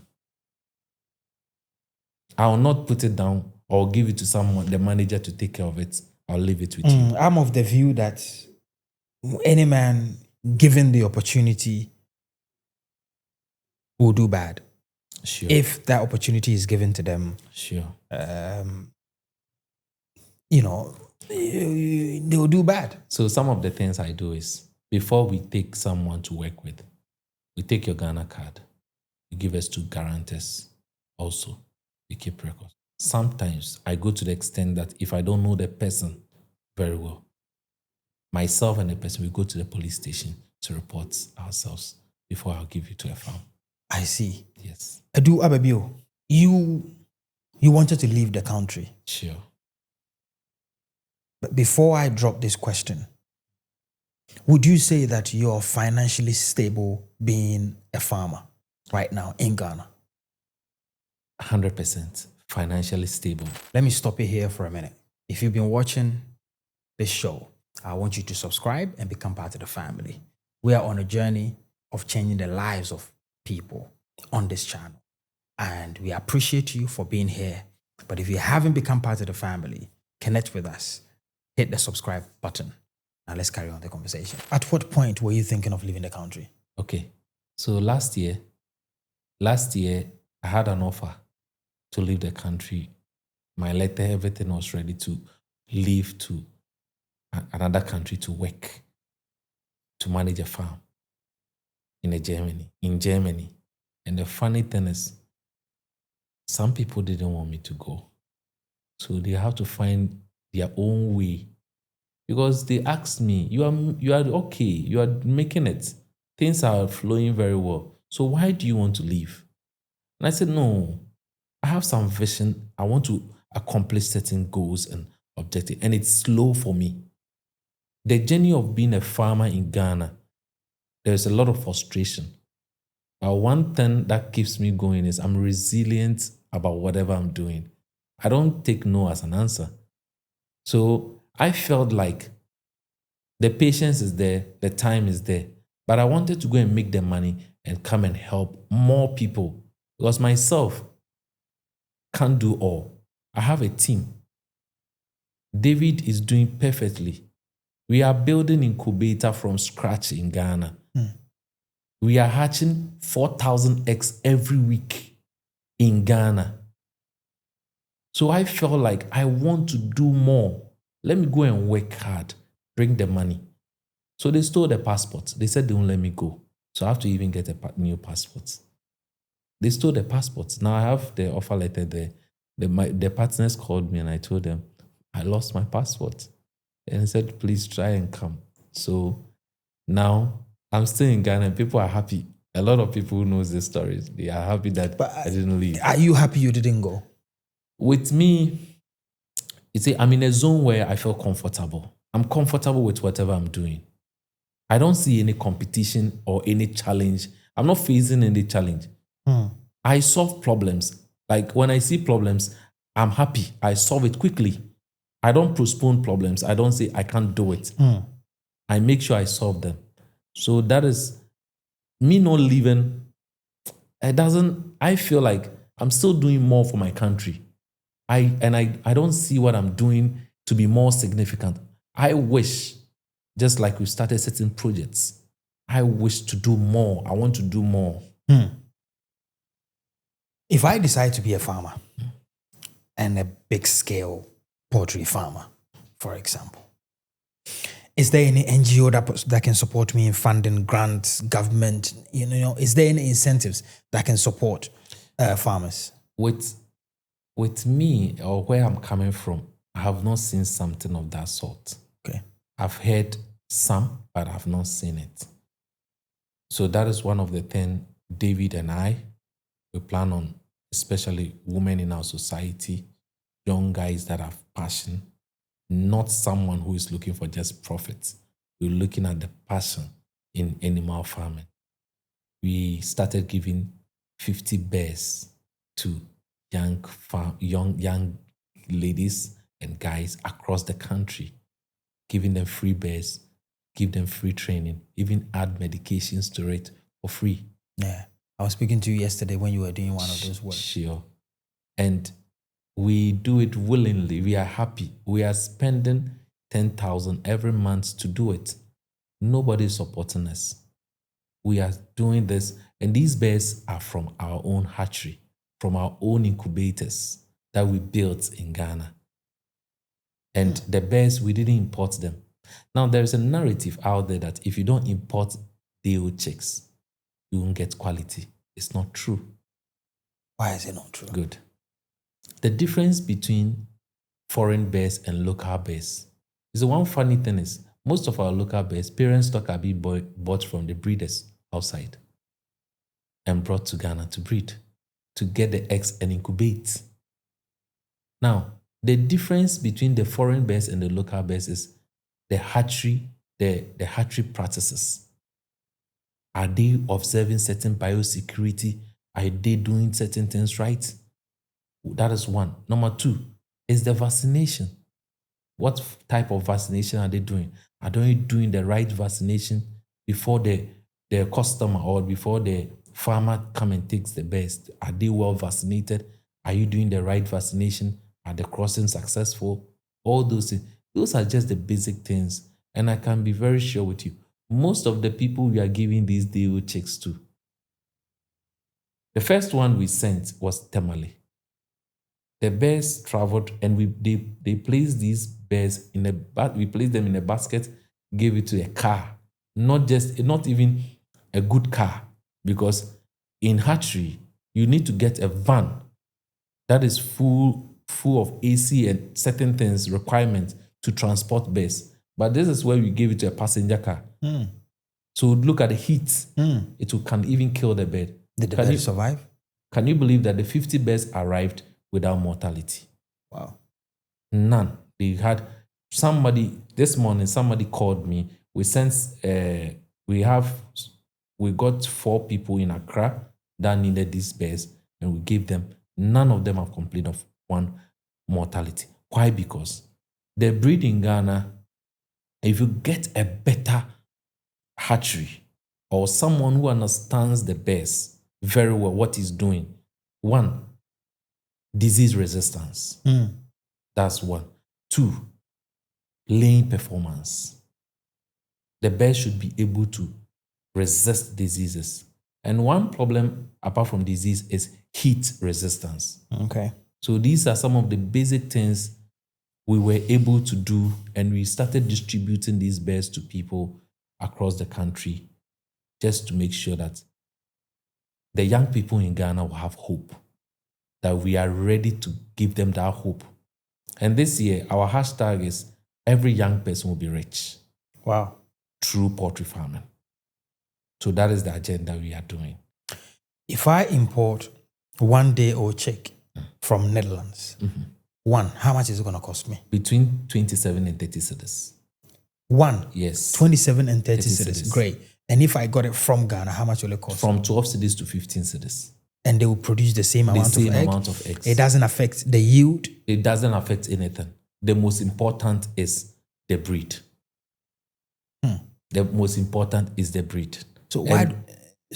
I will not put it down or give it to someone, the manager, to take care of it. I'll leave it with you. I'm of the view that any man given the opportunity will do bad. Sure. If that opportunity is given to them, Sure. They will do bad. So some of the things I do is, before we take someone to work with, we take your Ghana card. You give us 2 guarantors. Also, we keep records. Sometimes I go to the extent that if I don't know the person very well, myself and the person, we go to the police station to report ourselves before I'll give you to a farm. I see. Yes. Adu Ababio, you wanted to leave the country. Sure. But before I drop this question, would you say that you're financially stable being a farmer right now in Ghana? 100% financially stable. Let me stop you here for a minute. If you've been watching this show, I want you to subscribe and become part of the family. We are on a journey of changing the lives of people on this channel. And we appreciate you for being here. But if you haven't become part of the family, connect with us. Hit the subscribe button. Now let's carry on the conversation. At what point were you thinking of leaving the country? Okay. So last year, I had an offer to leave the country. My letter, everything was ready to leave to another country to work, to manage a farm in Germany. And the funny thing is, some people didn't want me to go. So they have to find their own way. Because they asked me, you are okay, you are making it. Things are flowing very well. So why do you want to leave? And I said, no, I have some vision. I want to accomplish certain goals and objectives. And it's slow for me. The journey of being a farmer in Ghana, there's a lot of frustration. But one thing that keeps me going is I'm resilient about whatever I'm doing. I don't take no as an answer. So I felt like the patience is there, the time is there, but I wanted to go and make the money and come and help more people, because myself can't do all. I have a team. David is doing perfectly. We are building incubator from scratch in Ghana. We are hatching 4,000 eggs every week in Ghana. So I felt like I want to do more. Let me go and work hard, bring the money. So they stole the passport. They said they won't let me go. So I have to even get a new passport. They stole the passport. Now I have the offer letter there. The partners called me and I told them, I lost my passport. And they said, please try and come. So now I'm still in Ghana and people are happy. A lot of people who knows the stories, they are happy that I didn't leave. Are you happy you didn't go? With me, you see, I'm in a zone where I feel comfortable. I'm comfortable with whatever I'm doing. I don't see any competition or any challenge. I'm not facing any challenge. I solve problems. Like when I see problems, I'm happy. I solve it quickly. I don't postpone problems. I don't say I can't do it. I make sure I solve them. So that is me not leaving. I feel like I'm still doing more for my country. I don't see what I'm doing to be more significant. I wish, just like we started certain projects, I wish to do more. I want to do more. If I decide to be a farmer and a big scale poultry farmer, for example, Is there any NGO that can support me in funding, grants, government? Is there any incentives that can support farmers? With me, or where I'm coming from, I have not seen something of that sort. Okay. I've heard some, but I've not seen it. So that is one of the things David and I, we plan on, especially women in our society, young guys that have passion, not someone who is looking for just profits. We're looking at the passion in animal farming. We started giving 50 bears to young ladies and guys across the country, giving them free bears, give them free training, even add medications to it for free. Yeah. I was speaking to you yesterday when you were doing one of those work. Sure. And we do it willingly. We are happy. We are spending 10,000 every month to do it. Nobody is supporting us. We are doing this, and these bears are from our own hatchery, from our own incubators that we built in Ghana. And the bears, we didn't import them. Now, there's a narrative out there that if you don't import DO chicks, you won't get quality. It's not true. Why is it not true? Good. The difference between foreign bears and local bears is the one funny thing is most of our local bears, parent stock are being bought from the breeders outside and brought to Ghana to breed, to get the eggs and incubate. Now, the difference between the foreign bears and the local bears is the hatchery, the hatchery practices. Are they observing certain biosecurity? Are they doing certain things right? That is one. Number two is the vaccination. What type of vaccination are they doing? Are they doing the right vaccination before the customer or before the farmer come and takes the bears? Are they well vaccinated? Are you doing the right vaccination? Are the crossing successful? All those things. Those are just the basic things. And I can be very sure with you, most of the people we are giving these DO checks to, the first one we sent was Temale. The bears traveled and they placed these bears we placed them in a basket, gave it to a car, not even a good car, because in hatchery you need to get a van that is full of AC and certain things requirements to transport bears. But this is where we gave it to a passenger car. So look at the heat. It can even kill the bird. Did the bird survive? Can you believe that the 50 bears arrived without mortality? Wow. None. They had this morning, somebody called me. We got 4 people in Accra that needed these bears, and we gave them. None of them have complained of one mortality. Why? Because the breed in Ghana, if you get a better hatchery or someone who understands the bears very well, what he's doing, one, disease resistance. That's one. 2, laying performance. The bear should be able to resist diseases. And one problem apart from disease is heat resistance. Okay. So these are some of the basic things we were able to do, and we started distributing these bears to people across the country just to make sure that the young people in Ghana will have hope, that we are ready to give them that hope. And this year, our hashtag is every young person will be rich. Wow. Through poultry farming. So that is the agenda we are doing. If I import 1 day old chick from Netherlands, how much is it going to cost me? Between 27 and 30 cedis. One? Yes. 27 and 30 cedis. Great. And if I got it from Ghana, how much will it cost? From 12 cedis to 15 cedis. And they will produce the same amount of eggs? It doesn't affect the yield? It doesn't affect anything. The most important is the breed. The most important is the breed. So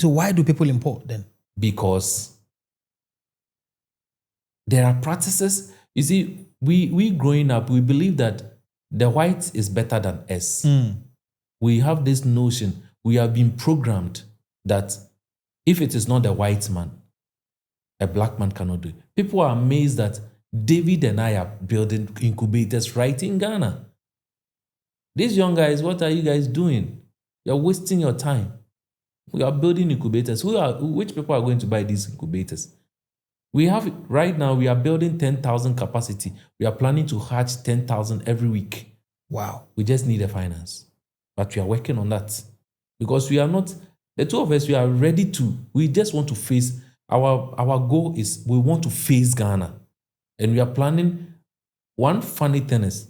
why do people import then? Because there are practices. You see, we growing up, we believe that the white is better than us. We have this notion, we have been programmed that if it is not the white man, a black man cannot do it. People are amazed that David and I are building incubators right in Ghana. These young guys, what are you guys doing? You're wasting your time. We are building incubators. Which people are going to buy these incubators? We have, right now, we are building 10,000 capacity. We are planning to hatch 10,000 every week. Wow. We just need a finance. But we are working on that. Because we are not, the two of us, we are ready to, we just want to face, our goal is we want to face Ghana. And we are planning, one funny thing is,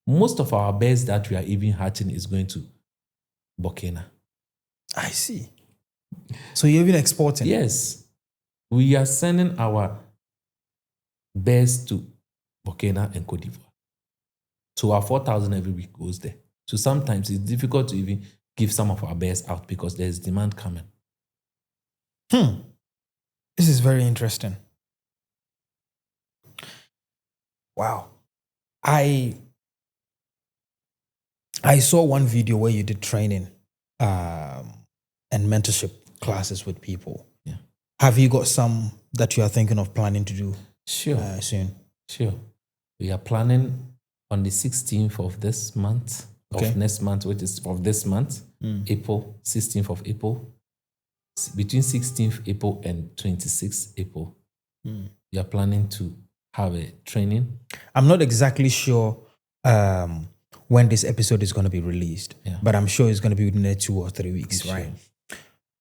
most of our birds that we are even hatching is going to Burkina. I see. So you're even exporting? Yes. We are sending our birds to Burkina and Cote d'Ivoire. So our 4,000 every week goes there. So sometimes it's difficult to even give some of our birds out because there's demand coming. This is very interesting. Wow. I saw one video where you did training and mentorship classes with people. Yeah. Have you got some that you are thinking of planning to do soon? Sure. We are planning on the 16th of this month, of next month, which is of this month, April, 16th of April, between 16th April and 26th April. We are planning to have a training. I'm not exactly sure when this episode is going to be released, but I'm sure it's going to be within 2 or 3 weeks, Sure. right?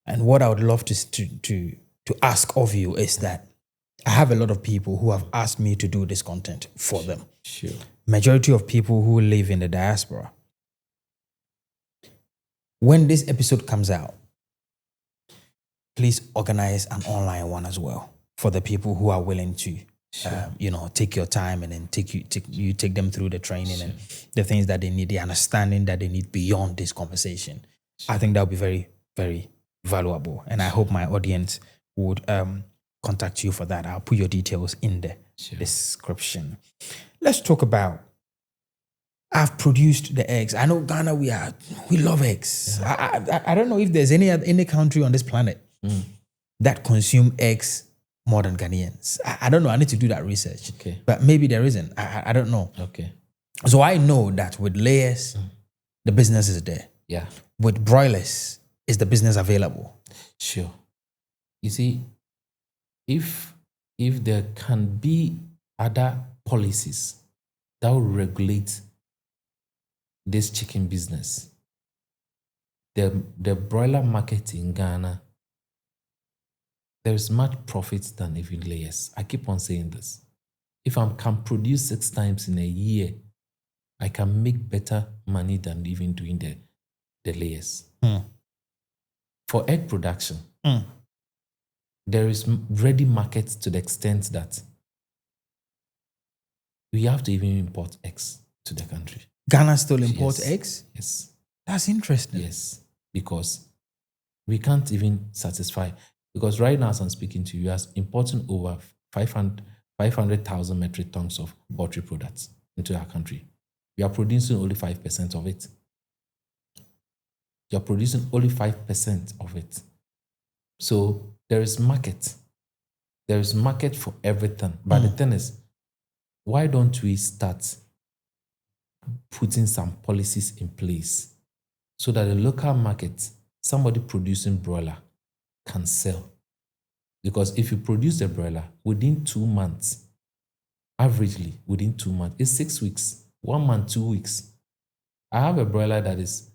And what I would love to ask of you is that I have a lot of people who have asked me to do this content for them. Sure. Majority of people who live in the diaspora. When this episode comes out, please organize an online one as well for the people who are willing to, take your time and then take them through the training and the things that they need, the understanding that they need beyond this conversation. I think that would be very, very valuable. And I hope my audience would contact you for that. I'll put your details in the description. Let's talk about, I've produced the eggs. I know Ghana, we love eggs. Yeah. I don't know if there's any country on this planet that consume eggs more than Ghanaians. I don't know. I need to do that research. Okay. But maybe there isn't. I don't know. Okay. So I know that with layers, the business is there. Yeah. With broilers, is the business available? Sure. You see, if there can be other policies that will regulate this chicken business, the broiler market in Ghana, there's much profit than even layers. I keep on saying this. If I can produce 6 times in a year, I can make better money than even doing the layers. For egg production, there is ready market to the extent that we have to even import eggs to the country. Ghana still imports eggs? Yes. That's interesting. Yes, because we can't even satisfy. Because right now, as I'm speaking to you, we are importing over 500,000 metric tons of poultry products into our country. We are producing only 5% of it. You are producing only 5% of it. So there is market. There is market for everything. But the thing is, why don't we start putting some policies in place so that the local market, somebody producing broiler, can sell? Because if you produce a broiler within 2 months, averagely within 2 months, it's 6 weeks, 1 month, 2 weeks. I have a broiler that is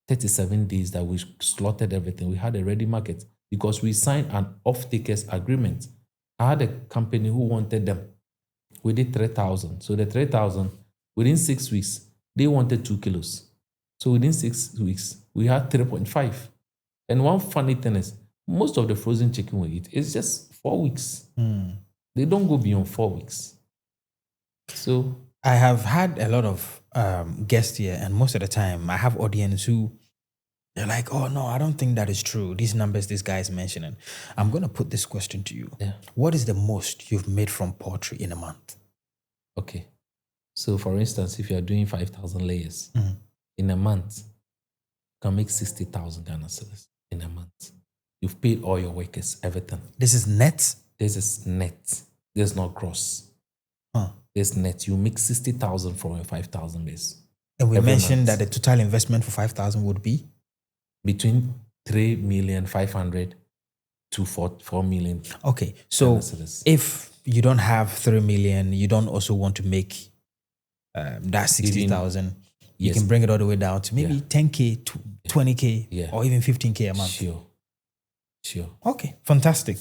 37 days that we slaughtered everything. We had a ready market because we signed an off-takers agreement. I had a company who wanted them. We did 3,000. So the 3,000, within 6 weeks, they wanted 2 kilos. So within 6 weeks, we had 3.5. And one funny thing is, most of the frozen chicken we eat is just 4 weeks. They don't go beyond 4 weeks. So I have had a lot of guests here, and most of the time I have audience who they're like, oh no, I don't think that is true. These numbers this guy is mentioning. I'm going to put this question to you. Yeah. What is the most you've made from poultry in a month? Okay. So for instance, if you are doing 5,000 layers in a month, you can make 60,000 Ghana cedis in a month. You've paid all your workers, everything. This is net? This is net. This is not gross. This net. You make 60,000 from your 5,000 base. And we every mentioned month. that the total investment for 5,000 would be? Between 3,500,000 to 4 million. Okay, so Mercedes. if you don't have 3 million, you don't also want to make that 60,000, you yes. can bring it all the way down to maybe 10K, 20K, Yeah. or even 15K a month. Sure. Okay, fantastic.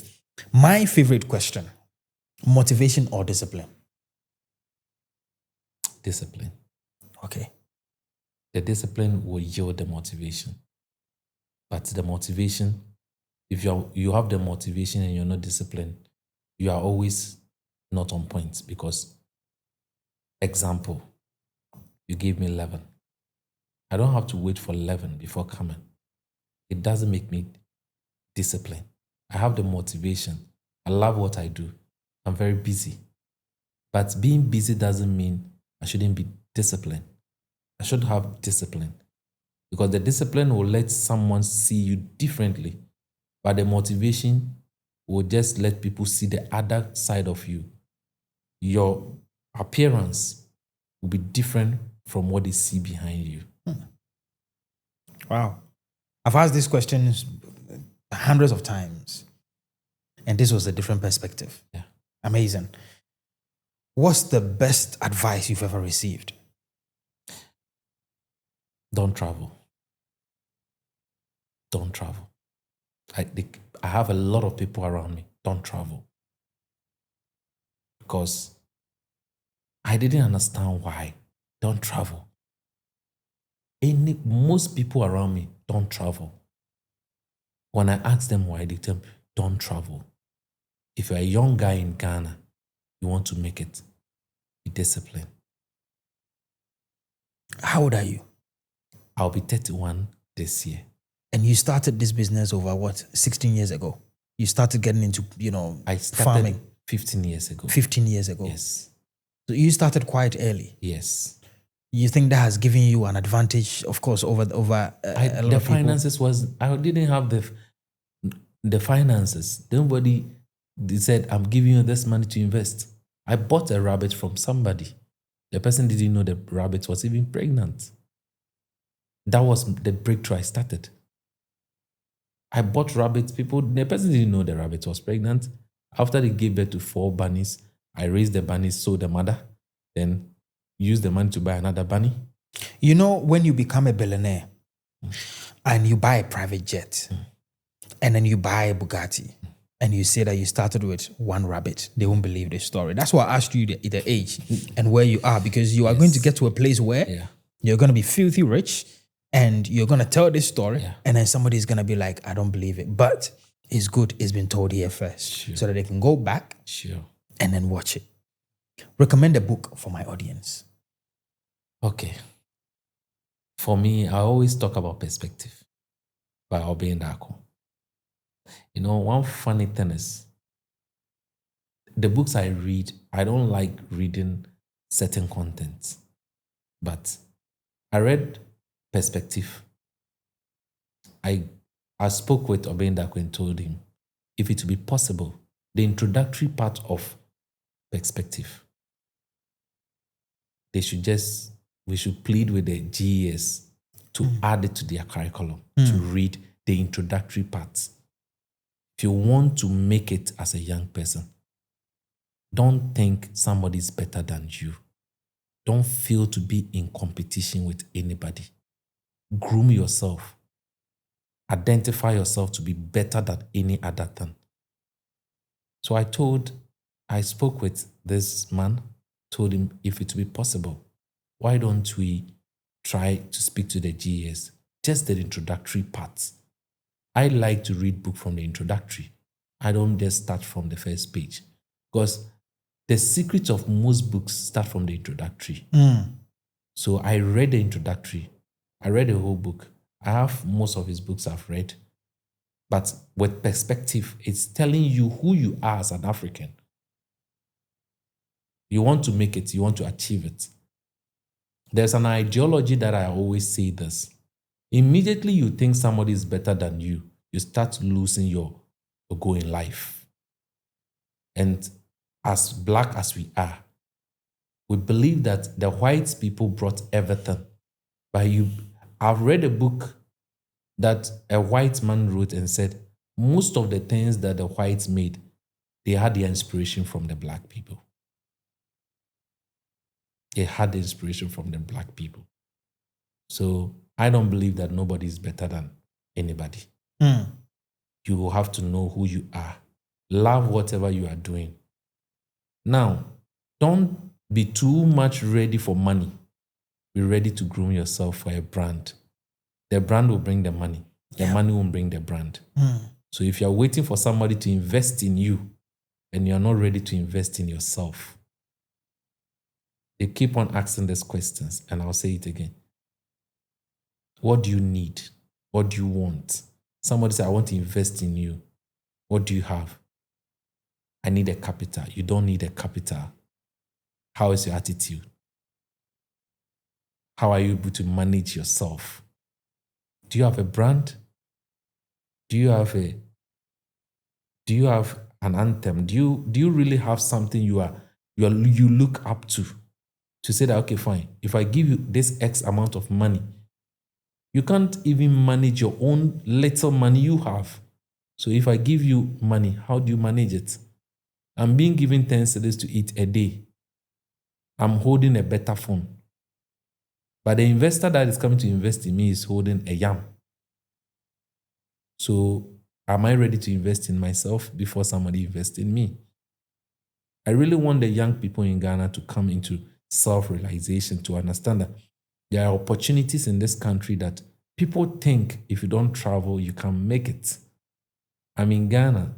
My favorite question, motivation or discipline? Discipline. Okay. The discipline will yield the motivation. But the motivation, if you have the motivation and you're not disciplined, you are always not on point. Because, example, you gave me 11. I don't have to wait for 11 before coming. It doesn't make me disciplined. I have the motivation. I love what I do. I'm very busy. But being busy doesn't mean I shouldn't be disciplined. I should have discipline. Because the discipline will let someone see you differently. But the motivation will just let people see the other side of you. Your appearance will be different from what they see behind you. Wow. I've asked these questions hundreds of times, and this was a different perspective. Yeah. Amazing. What's the best advice you've ever received? Don't travel. Don't travel. I have a lot of people around me. Don't travel. Because I didn't understand why. Don't travel. Most people around me don't travel. When I ask them why, they tell me, don't travel. If you're a young guy in Ghana, you want to make it, be disciplined. How old are you? I'll be 31 this year. And you started this business over what, 16 years ago? You started getting into, I started farming 15 years ago. 15 years ago. Yes. So you started quite early. Yes. You think that has given you an advantage, of course, over a lot the of people? finances I didn't have the finances. Nobody said, I'm giving you this money to invest. I bought a rabbit from somebody. The person didn't know the rabbit was even pregnant. That was the breakthrough I started. I bought rabbits. The person didn't know the rabbit was pregnant. After they gave birth to 4 bunnies, I raised the bunnies, sold the mother, then used the money to buy another bunny. You know, when you become a billionaire and you buy a private jet and then you buy a Bugatti and you say that you started with 1 rabbit, they won't believe the story. That's why I asked you the age and where you are, because you are going to get to a place where you're going to be filthy rich and you're going to tell this story and then somebody's going to be like, I don't believe it. But it's good it's been told here first so that they can go back and then watch it. Recommend a book for my audience. Okay. For me, I always talk about Perspective by Abaitey. One funny thing is, the books I read, I don't like reading certain content. But I read Perspective. I spoke with Abaitey and told him, if it would be possible, the introductory part of Perspective, we should plead with the GES to add it to their curriculum, to read the introductory parts. If you want to make it as a young person, don't think somebody's better than you. Don't feel to be in competition with anybody. Groom yourself. Identify yourself to be better than any other thing. So I spoke with this man, told him if it would be possible, why don't we try to speak to the GES, just the introductory parts. I like to read book from the introductory. I don't just start from the first page, because the secret of most books start from the introductory. So I read the introductory. I read the whole book. I have most of his books I've read. But with Perspective, it's telling you who you are as an African. You want to make it, you want to achieve it. There's an ideology that I always say this. Immediately you think somebody is better than you, you start losing your goal in life. And as black as we are, we believe that the white people brought everything But I've read a book that a white man wrote and said most of the things that the whites made, they had their inspiration from the black people. They had the inspiration from the black people. So I don't believe that nobody is better than anybody. You will have to know who you are. Love whatever you are doing. Now, don't be too much ready for money. Be ready to groom yourself for a brand. The brand will bring the money. The money will bring the brand. So if you're waiting for somebody to invest in you and you're not ready to invest in yourself, they keep on asking these questions, and I'll say it again. What do you need? What do you want? Somebody said, I want to invest in you. What do you have? I need a capital. You don't need a capital. How is your attitude? How are you able to manage yourself? Do you have a brand? Do you have an anthem? Do you really have something you look up to say that, okay, fine, if I give you this X amount of money, you can't even manage your own little money you have. So if I give you money, how do you manage it? I'm being given 10 cedis to eat a day. I'm holding a better phone. But the investor that is coming to invest in me is holding a yam. So am I ready to invest in myself before somebody invests in me? I really want the young people in Ghana to come into self-realization, to understand that there are opportunities in this country that people think if you don't travel, you can make it. I'm in Ghana.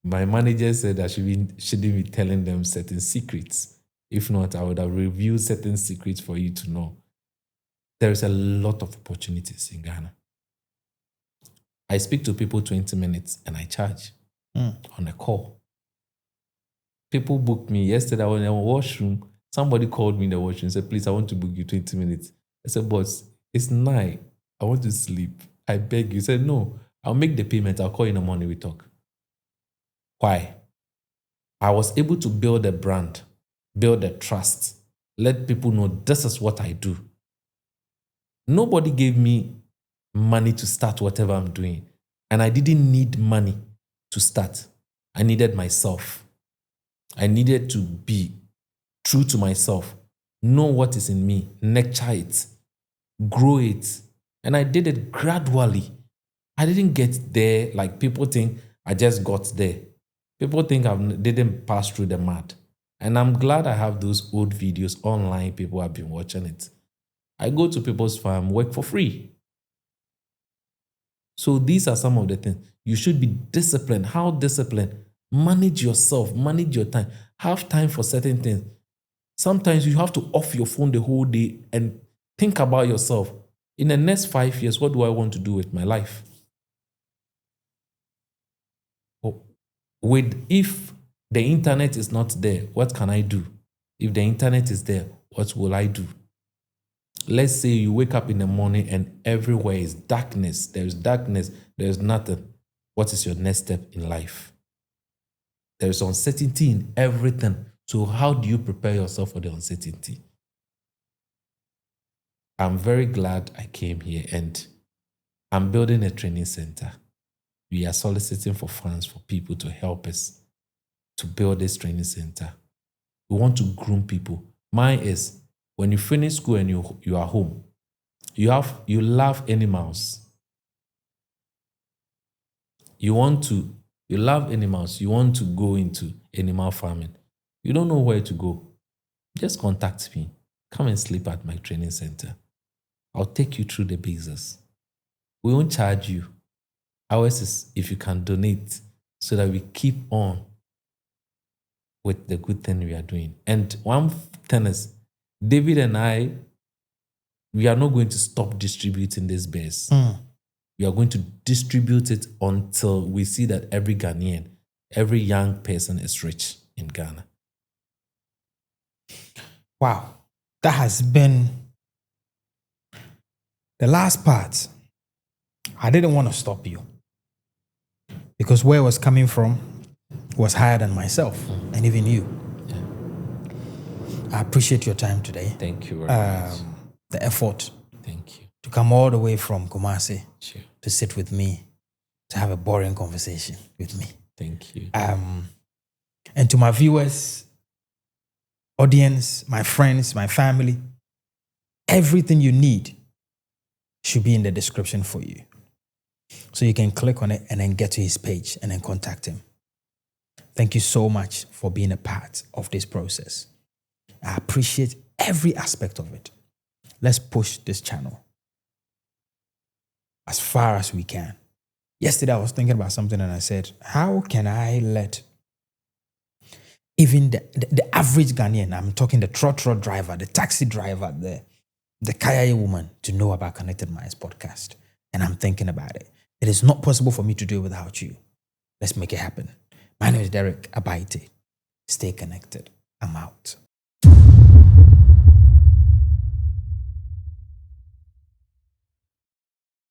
My manager said I shouldn't be telling them certain secrets. If not, I would have revealed certain secrets for you to know. There is a lot of opportunities in Ghana. I speak to people 20 minutes and I charge on a call. People booked me yesterday. I was in the washroom. Somebody called me in the washroom and said, please, I want to book you 20 minutes. I said, boss, it's 9. I want to sleep. I beg you. He said, no, I'll make the payment. I'll call you in the morning. We talk. Why? I was able to build a brand, build a trust, let people know this is what I do. Nobody gave me money to start whatever I'm doing. And I didn't need money to start. I needed myself. I needed to be true to myself, know what is in me, nurture it, grow it. And I did it gradually. I didn't get there like people think I just got there. People think I didn't pass through the mud. And I'm glad I have those old videos online. People have been watching it. I go to people's farm, work for free. So these are some of the things. You should be disciplined. How disciplined? Manage yourself, manage your time. Have time for certain things. Sometimes you have to off your phone the whole day and think about yourself. In the next 5 years, what do I want to do with my life? If the internet is not there, what can I do? If the internet is there, what will I do? Let's say you wake up in the morning and everywhere is darkness. There's nothing. What is your next step in life? There is uncertainty in everything. So how do you prepare yourself for the uncertainty? I'm very glad I came here and I'm building a training center. We are soliciting for funds for people to help us to build this training center. We want to groom people. Mine is when you finish school and you are home, you love animals. You love animals. You want to go into animal farming. You don't know where to go. Just contact me. Come and sleep at my training center. I'll take you through the business. We won't charge you. Ours is if you can donate so that we keep on with the good thing we are doing. And one thing is, David and I, we are not going to stop distributing this base. We are going to distribute it until we see that every Ghanaian, every young person is rich in Ghana. Wow. That has been the last part. I didn't want to stop you because where I was coming from was higher than myself and even you. Yeah. I appreciate your time today. Thank you very much. the effort Thank you. to come all the way from Kumasi Sure. to sit with me, to have a boring conversation with me. Thank you. And to my viewers, audience, my friends, my family, everything you need should be in the description for you. So you can click on it and then get to his page and then contact him. Thank you so much for being a part of this process. I appreciate every aspect of it. Let's push this channel as far as we can. Yesterday, I was thinking about something and I said, how can I let even the average Ghanaian, I'm talking the trotro driver, the taxi driver, the Kaya woman, to know about Konnected Minds podcast? And I'm thinking about it. It is not possible for me to do it without you. Let's make it happen. My name is Derrick Abaitey. Stay connected. I'm out.